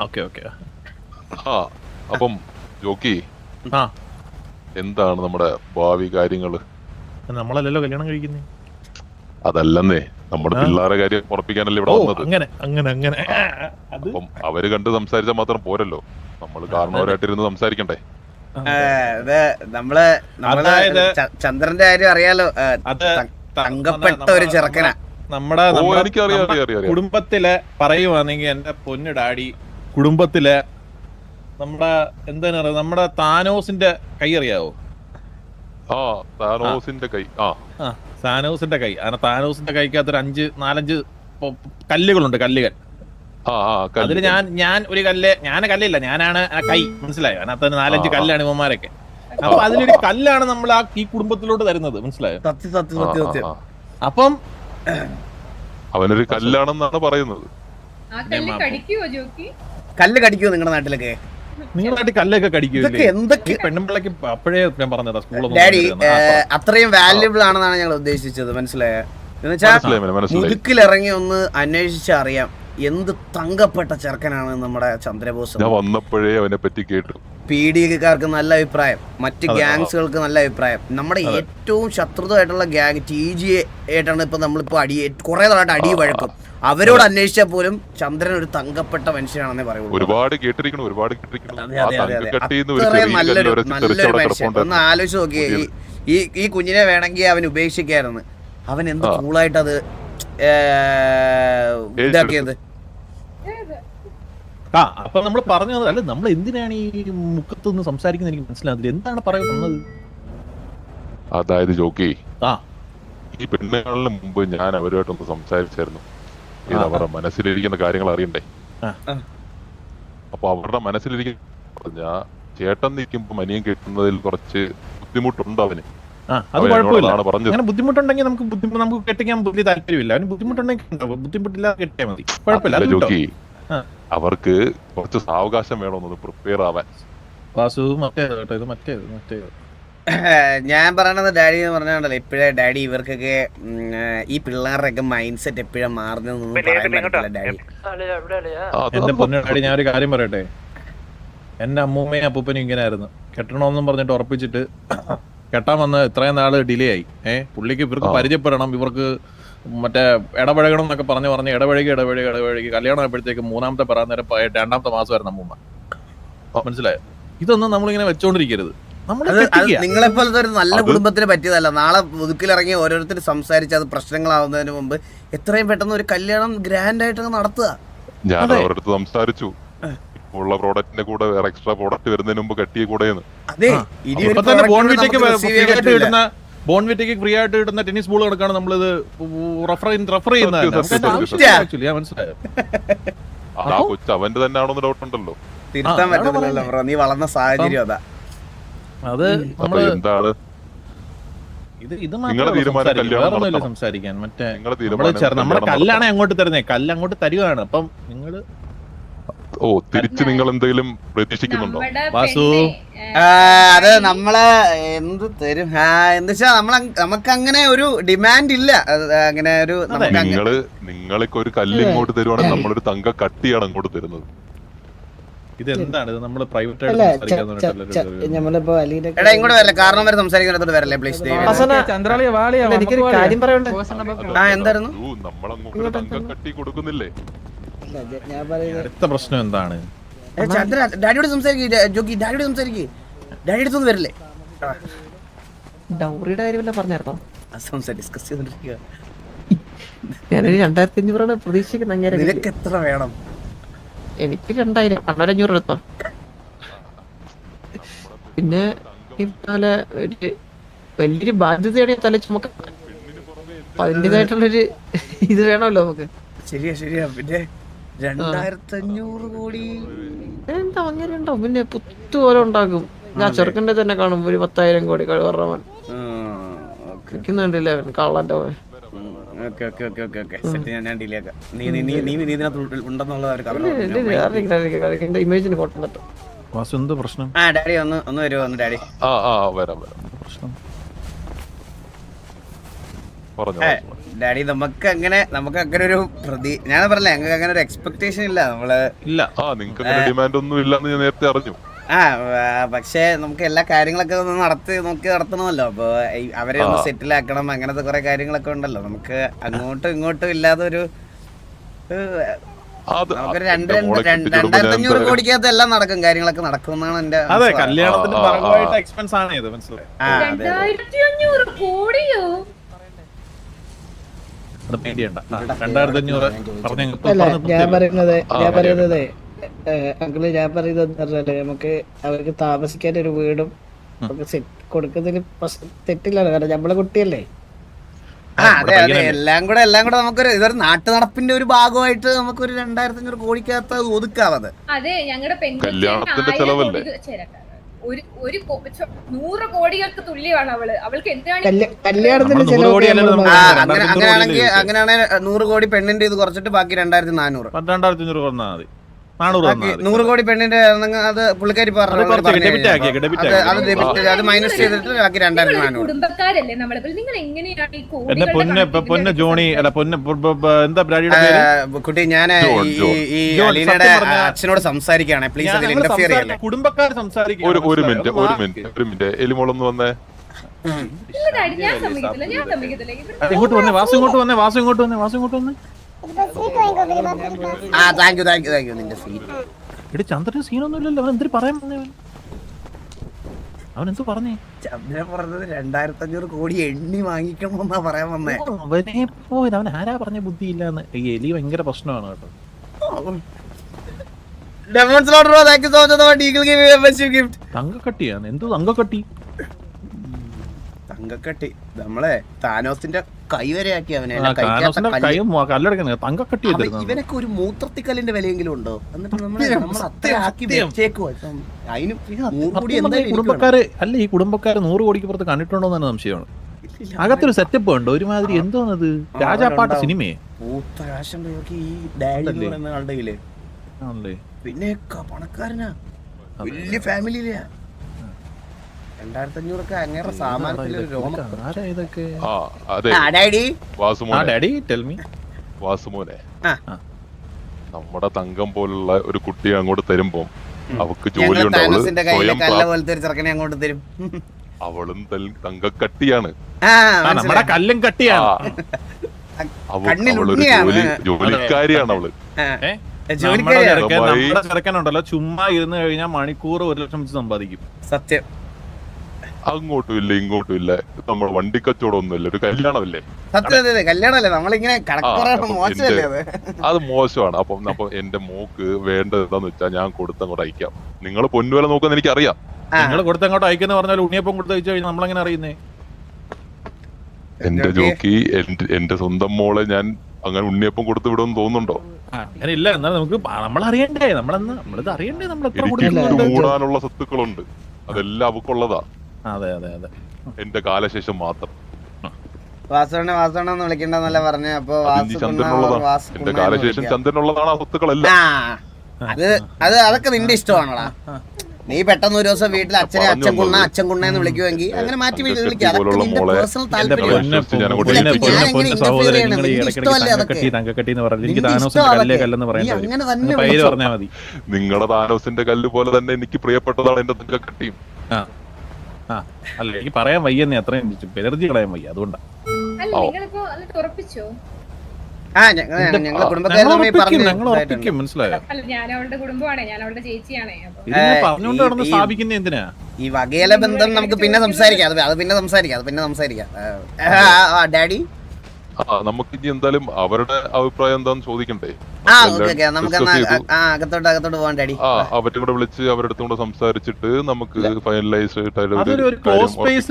ഓക്കെ. അപ്പം ജോക്കി, ആ എന്താണ് നമ്മുടെ ഭാവി കാര്യങ്ങള്? നമ്മളല്ലല്ലോ കല്യാണം കഴിക്കുന്നേ. അതല്ലെന്നേ, നമ്മുടെ പിള്ളേരെ കാര്യം ഉറപ്പിക്കാനല്ലേ ഇവിടെ വന്നത്. അങ്ങനെ അപ്പം അവര് കണ്ട് സംസാരിച്ചാൽ മാത്രം പോരല്ലോ. നമ്മള് കാരണവരായിട്ടിരുന്ന് സംസാരിക്കണ്ടേ? ഇത് നമ്മള് അതായത് ചന്ദ്രന്റെ കാര്യം അറിയാലോ. അത് തങ്കപ്പെട്ട ഒരു ചെറുക്കനാ. നമ്മുടെ എനിക്കറിയാം അറിയാം. കുടുംബത്തിലെ പറയുവാണെങ്കിൽ എന്റെ പൊന്നു ഡാഡി, കുടുംബത്തിലെ നമ്മുടെ എന്താണ് പറയുക, നമ്മുടെ താനോസിന്റെ കൈ അറിയാവോ? താനോസിന്റെ കൈ. താനോസിന്റെ കൈ. അങ്ങനെ താനോസിന്റെ കൈക്കകത്തൊരു 4-5 കല്ലുകളുണ്ട്, കല്ലുകൾ. അതില് ഞാൻ ഒരു കല്ലില്ല, ഞാനാണ് ആ കൈ, മനസ്സിലായോ? അതിനകത്ത് 4-5 കല്ലാണ് ഇവന്മാരൊക്കെ. അപ്പൊ അതിലൊരു കല്ലാണ് നമ്മൾ ഈ കുടുംബത്തിലോട്ട് തരുന്നത്, മനസ്സിലായോ? അപ്പം അവനൊരു കല്ലാണെന്നാണ് പറയുന്നത്. കല്ല് കടിക്കുവോ നിങ്ങളുടെ നാട്ടിലൊക്കെ? നിങ്ങളുടെ നാട്ടിൽ കല്ലൊക്കെ കടിക്കും എന്തൊക്കെ പെണ്ണുമ്പിള്ളക്ക്? അപ്പോഴേ ഞാൻ പറഞ്ഞതാ സ്കൂളിൽ. ഡാഡി അത്രയും വാല്യുബിൾ ആണെന്നാണ് ഞങ്ങൾ ഉദ്ദേശിച്ചത്, മനസ്സിലായോ? എന്ന് വെച്ചാൽ മുതുക്കിലിറങ്ങി ഒന്ന് അന്വേഷിച്ചറിയാം എന്ത് തങ്കപ്പെട്ട ചെറുക്കനാണ് നമ്മുടെ ചന്ദ്രബോസ്. ഞാൻ വന്നപ്പോഴേ അവനെ പറ്റി കേട്ടു. PDക്കാർക്ക് നല്ല അഭിപ്രായം, മറ്റ് ഗ്യാങ്സുകൾക്ക് നല്ല അഭിപ്രായം. നമ്മുടെ ഏറ്റവും ശത്രുതയായിട്ടുള്ള ഗ്യാങ് TG ആയിട്ടാണ് ഇപ്പൊ നമ്മളിപ്പോ കുറെ നാളായിട്ട് അടി വഴക്കും. അവരോട് അന്വേഷിച്ചാൽ പോലും ചന്ദ്രൻ ഒരു തങ്കപ്പെട്ട മനുഷ്യനാണെന്നേ പറയുള്ളൂ. ഒരുപാട് കേട്ടിരിക്കണം. നല്ലൊരു മനുഷ്യൻ. ഒന്ന് ആലോചിച്ച് നോക്കിയേ, ഈ കുഞ്ഞിനെ വേണമെങ്കിൽ അവൻ ഉപേക്ഷിക്കായിരുന്നു. അവൻ എന്ത് കൂളായിട്ട് അത് ഇതാക്കിയത്. അപ്പൊ നമ്മൾ പറഞ്ഞത് അല്ല, നമ്മൾ എന്തിനാണ് ഈ മുഖത്തൊന്ന് സംസാരിക്കുന്നത്? എനിക്ക് മനസ്സിലാകുന്നില്ല എന്താണ് പറയുന്നത്. അതായത് ജോക്കി, ഈ പെണ്ണുകളിന് മുമ്പ് ഞാൻ അവരുമായിട്ടൊന്ന് സംസാരിച്ചായിരുന്നു. ഇത് അവരുടെ മനസ്സിലിരിക്കുന്ന കാര്യങ്ങൾ അറിയണ്ടേ? അപ്പൊ അവരുടെ മനസ്സിലിരിക്കുന്ന ചേട്ടൻ നിൽക്കുമ്പോ മനിയം കിട്ടുന്നതിൽ കുറച്ച് ബുദ്ധിമുട്ടുണ്ട് അവന്. അത് കുഴപ്പമില്ല. അങ്ങനെ ബുദ്ധിമുട്ടുണ്ടെങ്കിൽ നമുക്ക് കെട്ടിക്കാൻ വലിയ താല്പര്യമില്ല. അവന് ബുദ്ധിമുട്ടുണ്ടെങ്കിൽ ബുദ്ധിമുട്ടില്ലാതെ കെട്ടിയാൽ മതി, കുഴപ്പമില്ല. ജോക്കി, അവർക്ക് കുറച്ച് സാവകാശം വേണമെന്ന് പ്രിപ്പയർ ആവാൻ. വാസു മറ്റേത് ഞാൻ പറയണത് ഡാഡി എന്ന് പറഞ്ഞാൽ ഇപ്പഴേ ഡാഡി ഇവർക്കൊക്കെ ഈ പിള്ളേരുടെയൊക്കെ മൈൻഡ് സെറ്റ് എപ്പോഴും മാറുന്നതെന്നൊന്നും പറയാൻ പറ്റില്ല ഡാഡി. എന്റെ പൊന്നു ഡാഡി, ഞാൻ ഒരു കാര്യം പറയട്ടെ. എന്റെ അമ്മൂമ്മയും അപ്പൂപ്പനും ഇങ്ങനെ ആയിരുന്നു. കെട്ടണമെന്നും പറഞ്ഞിട്ട് ഉറപ്പിച്ചിട്ട് കെട്ടാൻ വന്ന് ഇത്രയും നാള് ഡിലേ ആയി. പുള്ളിക്ക് ഇവർക്ക് പരിചയപ്പെടണം, ഇവർക്ക് മറ്റേ ഇടപഴകണം എന്നൊക്കെ പറഞ്ഞ് ഇടപഴകി കല്യാണം ആയപ്പോഴത്തേക്ക് 3ാമത്തെ പറയാൻ നേരം 2ാമത്തെ മാസമായിരുന്നു അമ്മൂമ്മ. മനസ്സിലായോ? ഇതൊന്നും നമ്മളിങ്ങനെ വെച്ചോണ്ടിരിക്കരുത്. നിങ്ങളെപ്പോലത്തെ ഒരു നല്ല കുടുംബത്തിന് പറ്റിയതല്ല. നാളെ മുതുക്കിലിറങ്ങി ഓരോരുത്തർ സംസാരിച്ച് അത് പ്രശ്നങ്ങളാവുന്നതിന് മുമ്പ് എത്രയും പെട്ടെന്ന് ഒരു കല്യാണം ഗ്രാൻഡ് ആയിട്ട് നടത്തുക. ഞാൻ അവരുടെ സംസാരിച്ചു, ഉള്ള പ്രോഡക്റ്റിന്റെ കൂടെ വേറെ എക്സ്ട്രാ പ്രോഡക്റ്റ് വരുന്നതിന് മുമ്പ് കെട്ടിയ കൂടെ. ബോൺവിറ്റയ്ക്ക് ഫ്രീ ആയിട്ട് കിട്ടുന്ന ടെന്നീസ് ബോൾ കണക്കാണ് നമ്മളിത് റെഫർ ചെയ്യുന്നത്. മനസ്സിലായോ? ആ കൊച്ചു അവന്റെ തന്നെ ആണോന്ന് ഡൗട്ട് ഉണ്ടല്ലോ. തിരുത്താൻ പറ്റത്തില്ലല്ലോ ബ്രോ, നീ വളർന്ന സാഹചര്യം അതാ. അത് എന്താണ് ഇത് മാത്രമല്ല സംസാരിക്കാൻ. മറ്റേ നമ്മുടെ കല്ലാണ് അങ്ങോട്ട് തരുന്നേ, കല്ല് അങ്ങോട്ട് തരുവാണ്. അപ്പം നിങ്ങള് തിരിച്ച് നിങ്ങൾ എന്തെങ്കിലും പ്രതീക്ഷിക്കുന്നുണ്ടോ? വാസു, അത് നമ്മള് എന്ത് തരും എന്താ നമുക്ക് അങ്ങനെ ഒരു ഡിമാൻഡ് ഇല്ല. അങ്ങനെ ഒരു നിങ്ങൾക്ക് ഒരു കല്ല് ഇങ്ങോട്ട് തരുവാണെങ്കിൽ നമ്മളൊരു തങ്ക കട്ടിയാണ് അങ്ങോട്ട് തരുന്നത്. ഇതെന്താണ് ഇത്? നമ്മള് പ്രൈവറ്റ് ആയിട്ട് ഇങ്ങോട്ട് വരല്ലേ, കാരണം വരെ സംസാരിക്കുന്നത് വരല്ലേ പ്ലീസ്. എനിക്കൊരു കാര്യം പറയണ്ടേ? എന്തായിരുന്നു നമ്മളങ്ങോട്ട് തങ്ക കട്ടി കൊടുക്കുന്നില്ലേ? അടുത്ത പ്രശ്നം എന്താണ്? ചന്ദ്ര ഡാഡിയോട് സംസാരിക്കേ, ജോക്കി ഡാഡിയോട് സംസാരിക്കേ. ഡാഡി അടുത്തൊന്നും വരല്ലേ? ഡൗറിയുടെ കാര്യമല്ല പറഞ്ഞായിരുന്നോ? ഡിസ്കസ് ചെയ്തോണ്ടിരിക്കുക. ഞാനൊരു 2500 പ്രതീക്ഷിക്കുന്ന. നിനക്ക് എത്ര വേണം? എനിക്ക് 2000, 1500 എടുത്തോ. പിന്നെ ഇതുപോലെ ഒരു വലിയൊരു ബാധ്യതയുടെ തല ചുമക്ക, അതിൻ്റെതായിട്ടുള്ളൊരു ഇത് വേണമല്ലോ നമുക്ക്. ശരിയാ. പിന്നെ 2500 കോടി എന്താ അങ്ങനെ ഉണ്ടോ? പിന്നെ പുത്തു പോലെ ഉണ്ടാക്കും. ഞാൻ ചെറുക്കൻ്റെ തന്നെ കാണും ഒരു 10,000 കോടി കഴിവറവൻ ണ്ടില്ലേ കള്ളന്റെ പോലെ. ഇമേജിന് ഫോട്ടോ. ഡാഡി ഒന്ന് വരുമോ? ഡാഡി ഡാഡി നമുക്ക് അങ്ങനെ ഒരു ഞാൻ പറഞ്ഞില്ല, ഞങ്ങൾക്ക് അങ്ങനെ ഒരു എക്സ്പെക്ടേഷൻ ഇല്ല. നമ്മള് ഡിമാൻഡ് ഒന്നും ഇല്ലെന്ന് ഞാൻ നേരത്തെ അറിഞ്ഞു. പക്ഷെ നമുക്ക് എല്ലാ കാര്യങ്ങളൊക്കെ ഒന്ന് നടത്തണമല്ലോ. അപ്പൊ അവരെ ഒന്ന് സെറ്റിൽ ആക്കണം, അങ്ങനത്തെ കുറെ കാര്യങ്ങളൊക്കെ ഉണ്ടല്ലോ. നമുക്ക് അങ്ങോട്ടും ഇങ്ങോട്ടും ഇല്ലാതെ ഒരു അത് നമുക്കൊരു എന്റെ മോളെ കെട്ടിച്ചിടുമ്പോ ഞാൻ 2500 എന്തായാലും- കോടിക്കകത്ത് എല്ലാം നടക്കും, കാര്യങ്ങളൊക്കെ നടക്കുമെന്നാണ് എന്റെ അതെ, മനസ്സിലായത്. കല്യാണത്തിന്റെ ആ, ആ, ഭാഗമായിട്ട് എക്സ്പെൻസ് ആണ് ഇത്, മനസ്സിലായി. ആ, അതെ, അതെ. 2500 കോടിയോ? അത് പേടിയണ്ട. 2500 അല്ല ഞാൻ പറയുന്നത് ആ, അങ്കിള് ഞാൻ പറയുന്നത് എന്താ പറഞ്ഞാല് നമുക്ക് അവർക്ക് താമസിക്കാൻ ഒരു വീടും നമുക്ക് കൊടുക്കുന്നതിൽ തെറ്റില്ലല്ലോ, കാരണം നമ്മളെ കുട്ടിയല്ലേ. ആ, അതെ അതെ, എല്ലാം കൂടെ നമുക്കൊരു ഇതൊരു നാട്ടു നടപ്പിന്റെ ഒരു ഭാഗമായിട്ട് നമുക്കൊരു 2500 കോടിക്കകത്ത് അത് ഒതുക്കാവത്. അതെ, ഞങ്ങളുടെ കല്യാണത്തിന്റെ ചെലവല്ലേ? 100 കോടികൾക്ക് തുല്യമാണ് അവൾക്ക് എന്തിനാണ് കല്യാണത്തിന് നമ്മള് 100 ചെലവ് കോടിയല്ലല്ലോ നമ്മള് നമുക്ക് അങ്ങനെയാണെങ്കിൽ 100 കോടി പെണ്ണിന്റെ ഇത് കുറച്ചിട്ട് ബാക്കി 2400. 2500 വന്നാൽ മതി, 400 ബാക്കി 100 കോടി പെണ്ണിന്റെ അത് പുള്ളിക്കാരി പറഞ്ഞു, അത് മൈനസ് ചെയ്തിട്ട് ബാക്കി 2400. കുടുംബക്കാരല്ലേ നമ്മളിപ്പോൾ? നിങ്ങൾ എങ്ങനെയാണ് ഈ എന്റെ പൊന്ന് ജോണി, അല്ല പൊന്ന് എന്താ ബ്രാഡിയുടെ പേര്? കുട്ടി, ഞാൻ ഈ അലീനയുടെ അച്ഛനോട് സംസാരിക്കുകയാണ്, പ്ലീസ് അതിൽ ഇന്റർഫിയർ ചെയ്യല്ലേ. കുടുംബക്കാർ സംസാരിക്കും. ഒരു മിനിറ്റ് എലിമോളൊന്ന് വന്നേ. ഞാൻ സമ്മതിക്കത്തില്ല. ഇങ്ങോട്ട് വന്നേ, വാസു ഇങ്ങോട്ട് വന്നേ. ഇതിപ്പോ സ്വീറ്റ് വാങ്ങിക്കോ പ്ലീസ്. ആ, താങ്ക് യു നിന്റെ സീറ്റ്. എടി ചന്ദ്രന് സീനൊന്നും ഇല്ലല്ലോ, അവൻ എന്തിനു പറയാൻ വന്നേ? അവൻ എന്തു പറഞ്ഞേ? ചന്ദ്രൻ പറഞ്ഞത് 2500 കോടി എണ്ണി വാങ്ങിക്കണമെന്നാ പറയാൻ വന്നേ. അവനെ പോയത്, അവൻ ആരാ പറഞ്ഞ ബുദ്ധിയില്ലാന്ന്. ഈ എലി ഭയങ്കര പ്രശ്നമാണ് കേട്ടോ. തങ്കക്കട്ടിയാണ്. എന്തോ തങ്കക്കട്ടി? തങ്കക്കട്ടി നമ്മളെ താനോസിന്റെ കൈ വരെ ആക്കി അവനെ. തങ്കക്കട്ടി ഇവനൊക്കെ ഒരു മൂത്രത്തിക്കല്ലിന്റെ വിലയെങ്കിലും ഉണ്ടോ? എന്നിട്ട് നമ്മൾ അത്ര ആക്കി വെച്ചേക്കുവാ. അതിന് കുടുംബക്കാര് അല്ല, ഈ കുടുംബക്കാര് 100 കോടിക്ക് പുറത്ത് കണ്ടിട്ടുണ്ടോ എന്ന് സംശയമാണ്. അകത്തൊരു സെറ്റപ്പ് ഉണ്ടോ ഒരുമാതിരി? എന്തോന്നത്, രാജാപ്പാട്ട് സിനിമയെ പൂത്ത കാശുണ്ട് ഈ ഡാഡി എന്ന് പറയുന്ന ആളുടെ കയ്യില്. ആണല്ലേ? പിന്നെ പണക്കാരനാ, വലിയ ഫാമിലിയിലാ. 2500 ഒക്കെ അങ്ങേറെ സാമാനത്തിലൊരു രോമം. ആരാ ഇതൊക്കെ? വാസുമോനെ, നമ്മുടെ തങ്കം പോലുള്ള ഒരു കുട്ടിയെ അങ്ങോട്ട് തരുമ്പോ അവക്ക് ജോലി ഉണ്ട്, പോലത്തെ ഒരു ചെറുക്കനെ അങ്ങോട്ട് തരും. അവളും തങ്കക്കട്ടിയാണ്, നമ്മുടെ കല്ലും കട്ടിയാണ്. അവളൊരു ജോലിക്കാരിയാണ് അവള്. നമ്മുടെ ചെറുക്കനുണ്ടല്ലോ, ചുമ്മാ ഇരുന്ന് കഴിഞ്ഞാൽ മണിക്കൂർ 1 ലക്ഷം വെച്ച് സമ്പാദിക്കും. സത്യം. അങ്ങോട്ടും ഇല്ല ഇങ്ങോട്ടും ഇല്ല, നമ്മൾ വണ്ടിക്കച്ചവടം ഒന്നുമില്ല, ഒരു കല്യാണമല്ലേ. സത്യം, കല്യാണമല്ലേ, നമ്മളിങ്ങനെ മോശമല്ലേ അത്? അത് മോശമാണ്. അപ്പൊ എന്റെ മോക്ക് വേണ്ടത് എന്താന്ന് വെച്ചാൽ ഞാൻ കൊടുത്തങ്ങോട്ട് അയക്കാം. നിങ്ങൾ പൊന്നുവില നോക്കുന്ന എനിക്കറിയാം. നിങ്ങൾ കൊടുത്തങ്ങോട്ട് അയക്കുന്ന പറഞ്ഞാൽ ഉണ്ണിയപ്പം കൊടുത്ത് അയച്ചു കഴിഞ്ഞാൽ നമ്മളെങ്ങനെ അറിയുന്നേ? എന്റെ ജോക്കി, എന്റെ സ്വന്തം മോളെ ഞാൻ അങ്ങനെ ഉണ്ണിയപ്പം കൊടുത്തു വിടുമെന്ന് തോന്നുന്നുണ്ടോ? അങ്ങനെ ഇല്ല. എന്നാൽ നമുക്ക് നമ്മളറിയണ്ടേ, നമ്മളിത് അറിയണ്ടേ, നമ്മൾ എത്ര എനിക്ക് മൂടാനുള്ള സ്വത്തുക്കളുണ്ട്, അതെല്ലാം അവക്കുള്ളതാ. അതെ അതെ അതെ, എന്റെ കാലശേഷം മാത്രം. വാസവണെന്ന് വിളിക്കണ്ടെന്നല്ല പറഞ്ഞ. അപ്പൊ എന്റെ കാലശേഷം ചന്ദ്രനുള്ളതാണ് ആ സ്വത്തുക്കളെല്ലാം. അതൊക്കെ നിന്റെ ഇഷ്ടമാണോടാ? നീ പെട്ടെന്ന് ഒരു ദിവസം വീട്ടിൽ അച്ഛനെ അച്ഛൻ കുണ്ണ എന്ന് വിളിക്കുമെങ്കിൽ അങ്ങനെ മാറ്റി വിളിക്കാം. അതൊക്കെ നിന്റെ പേഴ്സണൽ താല്പര്യം. നിങ്ങളുടെ താനോസിന്റെ കല്ല് പോലെ തന്നെ എനിക്ക് പ്രിയപ്പെട്ടതാണ് എന്റെ തങ്കക്കട്ടിയും. അല്ല, എനിക്ക് പറയാൻ വയ്യെന്നേ, അത്രയും എനർജി കളയാൻ വയ്യ, അതുകൊണ്ടാണ്. മനസ്സിലായോ? പറഞ്ഞോണ്ട് നടന്ന് സ്ഥാപിക്കുന്ന എന്തിനാ ഈ വകയിലെ ബന്ധം? നമുക്ക് പിന്നെ സംസാരിക്കാം, അത് പിന്നെ സംസാരിക്കാം. ഡാഡി, നമുക്ക് ഇനി എന്തായാലും അവരുടെ അഭിപ്രായം എന്താന്ന് ചോദിക്കണ്ടേ? നമുക്ക് അകത്തോട്ട് പോകാൻ ഡാഡി. അവരുടെ കൂടെ വിളിച്ച് അവരുടെ അടുത്തും കൂടെ സംസാരിച്ചിട്ട് നമുക്ക് ഫൈനലൈസ്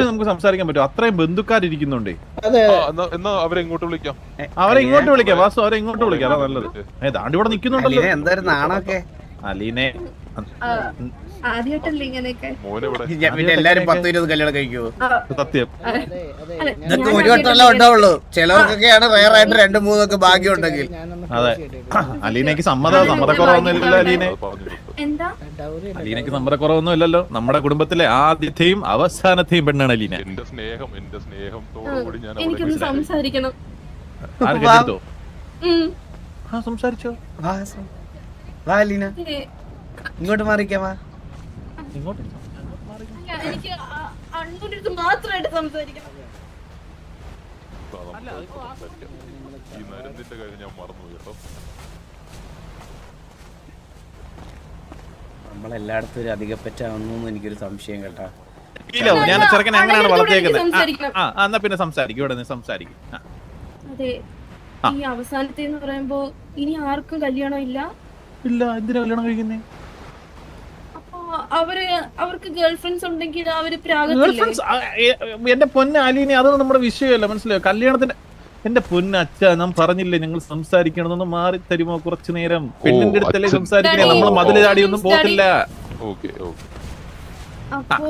നമുക്ക് സംസാരിക്കാൻ പറ്റും. അത്രയും ബന്ധുക്കാരിക്കുന്നുണ്ടേ. എന്നാ അവരെ ഇങ്ങോട്ട് വിളിക്കാം. വാസു, അവരെ ഇങ്ങോട്ട് വിളിക്കാം, അതാ നല്ലത്. ദാണ്ടി ഇവിടെ നിൽക്കുന്നുണ്ടല്ലോ. എന്തായാലും നാണൊക്കെ അലീനെ എല്ലാരും 10-20 കല്യാണം കഴിക്കുവോ? സത്യം. ഇതൊക്കെ ഒരു വട്ടമല്ല ഉണ്ടാവുള്ളൂ. ചിലവർക്കൊക്കെയാണ് റയർ ആയിട്ട് 2-3 ഒക്കെ ഭാഗ്യം ഉണ്ടെങ്കിൽ. അതെ, അലീനക്ക് സമ്മതക്കുറവൊന്നുമില്ലല്ലോ. അലീനക്ക് സമ്മതക്കുറവൊന്നും ഇല്ലല്ലോ. നമ്മുടെ കുടുംബത്തിലെ ആദ്യത്തെയും അവസാനത്തെയും പെണ്ണാണ് അലീന. എന്റെ സ്നേഹത്തോടുകൂടി ഞാൻ സംസാരിക്കണം. സംസാരിച്ചോ? അലീന ഇങ്ങോട്ട് മാറിക്കാവാ. ഇങ്ങോട്ട് എനിക്ക് മാത്രമായിട്ട് സംസാരിക്കണം. ഈ നരന്തിന്റെ കാര്യം ഞാൻ മറന്നു കേട്ടോ. നമ്മളെല്ലായിടത്തും ഒരു അധികപ്പറ്റാവുന്നു എനിക്കൊരു സംശയം കേട്ടാ. ഞാൻ ചെറുക്കനെ അങ്ങനെയാണ് വളർത്തിയേക്കുന്നത്. സംസാരിക്കണം. എന്നാ പിന്നെ സംസാരിക്കും, ഇവിടെ നിന്ന് സംസാരിക്കും. അതെ, ഈ അവസാനത്തെ എന്ന് പറയുമ്പോ ഇനി ആർക്കും കല്യാണം ഇല്ല. ഇല്ല, എന്തിനാ കല്യാണം കഴിക്കുന്നേ? അപ്പൊ അവർക്ക് ഗേൾ ഫ്രണ്ട്സ് ഉണ്ടെങ്കിൽ അവര് പ്രാഗത്തില്ലേ? എന്റെ പൊന്ന അലീനെ, അതൊന്നും നമ്മുടെ വിഷയമല്ല, മനസ്സിലായോ? കല്യാണത്തിന് എന്റെ പൊന്ന അച്ഛ, ഞാൻ പറഞ്ഞില്ലേ ഞങ്ങൾ സംസാരിക്കണമെന്ന് മാറി തരുമോ കുറച്ചു നേരം? പെണ്ണിന്റെ അടുത്തല്ലേ സംസാരിക്കണേ, നമ്മൾ മതില് ചാടിയൊന്നും പോകത്തില്ല. അപ്പോ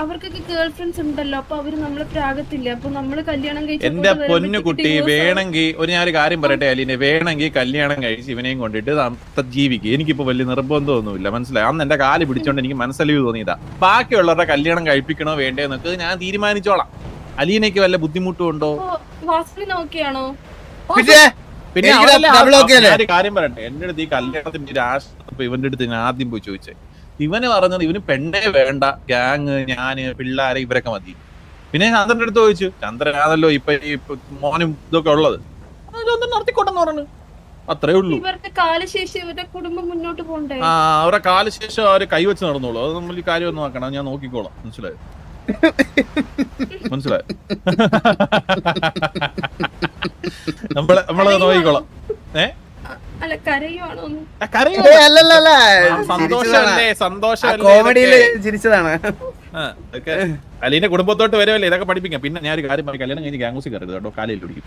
അവർക്കൊക്കെ ഗേൾ ഫ്രണ്ട്സ് ഉണ്ടല്ലോ, അപ്പൊ അവര് നമ്മളെ പ്രാഗത്തില്ല. അപ്പൊ നമ്മള് കല്യാണം കഴിച്ച് എന്റെ പൊന്നു കുട്ടി, വേണമെങ്കിൽ ഞാനൊരു കാര്യം പറയട്ടെ അലീനെ, വേണമെങ്കിൽ കല്യാണം കഴിച്ച് ഇവനെയും കൊണ്ടിട്ട് ജീവിക്കും. എനിക്കിപ്പോ വലിയ നിർബന്ധമൊന്നുമില്ല, മനസ്സിലായി? അന്ന് എന്റെ കാല് പിടിച്ചോണ്ട് എനിക്ക് മനസ്സലിവ് തോന്നിയതാ. ബാക്കിയുള്ളവരുടെ കല്യാണം കഴിപ്പിക്കണോ വേണ്ടേ എന്നൊക്കെ ഞാൻ തീരുമാനിച്ചോളാം. അലീനയ്ക്ക് വല്ല ബുദ്ധിമുട്ടും ഉണ്ടോ? നോക്കിയാണോ? പിന്നെ ഒരു കാര്യം പറയട്ടെ, എന്റെ അടുത്ത് ഈ കല്യാണത്തിന്റെ രാഷ്ട്രീയ ഇവന്റെ അടുത്ത് ഞാൻ ആദ്യം പോയി ചോദിച്ചേ. ഇവന് പറഞ്ഞത് ഇവന് പെണ്ണേ വേണ്ട, ഗ്യാങ് ഞാന് പിള്ളേരെ ഇവരൊക്കെ മതി. പിന്നെ ചന്ദ്രന്റെ അടുത്ത് ചോദിച്ചു, ചന്ദ്രനാണല്ലോ ഇപ്പൊ ഈ മോനും ഇതൊക്കെ ഉള്ളത്, ചന്ദ്രൻ നടത്തിക്കോട്ടെന്ന് പറഞ്ഞു. അത്രേ ഉള്ളൂ. ഇവരുടെ കാലശേഷം ഇവരുടെ കുടുംബം മുന്നോട്ട് പോകണ്ടേ? അവരുടെ കാലശേഷം അവര് കൈവച്ച് നടന്നോളൂ. അത് നമ്മൾ ഈ കാര്യം ഒന്ന് നോക്കണം, ഞാൻ നോക്കിക്കോളാം. മനസ്സിലായോ? മനസ്സിലായോ? നമ്മളത് നോക്കിക്കോളാം. അല്ല, കരയുവാണോ? സന്തോഷമല്ലേ, സന്തോഷമല്ലേ, കോമഡിയില് ചിരിച്ചതാണ്. അലീന്റെ കുടുംബത്തോട്ട് വരുമല്ലേ, ഇതൊക്കെ പഠിപ്പിക്കാം. പിന്നെ ഞാൻ ഒരു കാര്യം പറയും, കല്യാണം കഴിഞ്ഞ് ഗ്യാങ്സ് കയറരുത് കേട്ടോ, കാലയിൽ പിടിക്കും.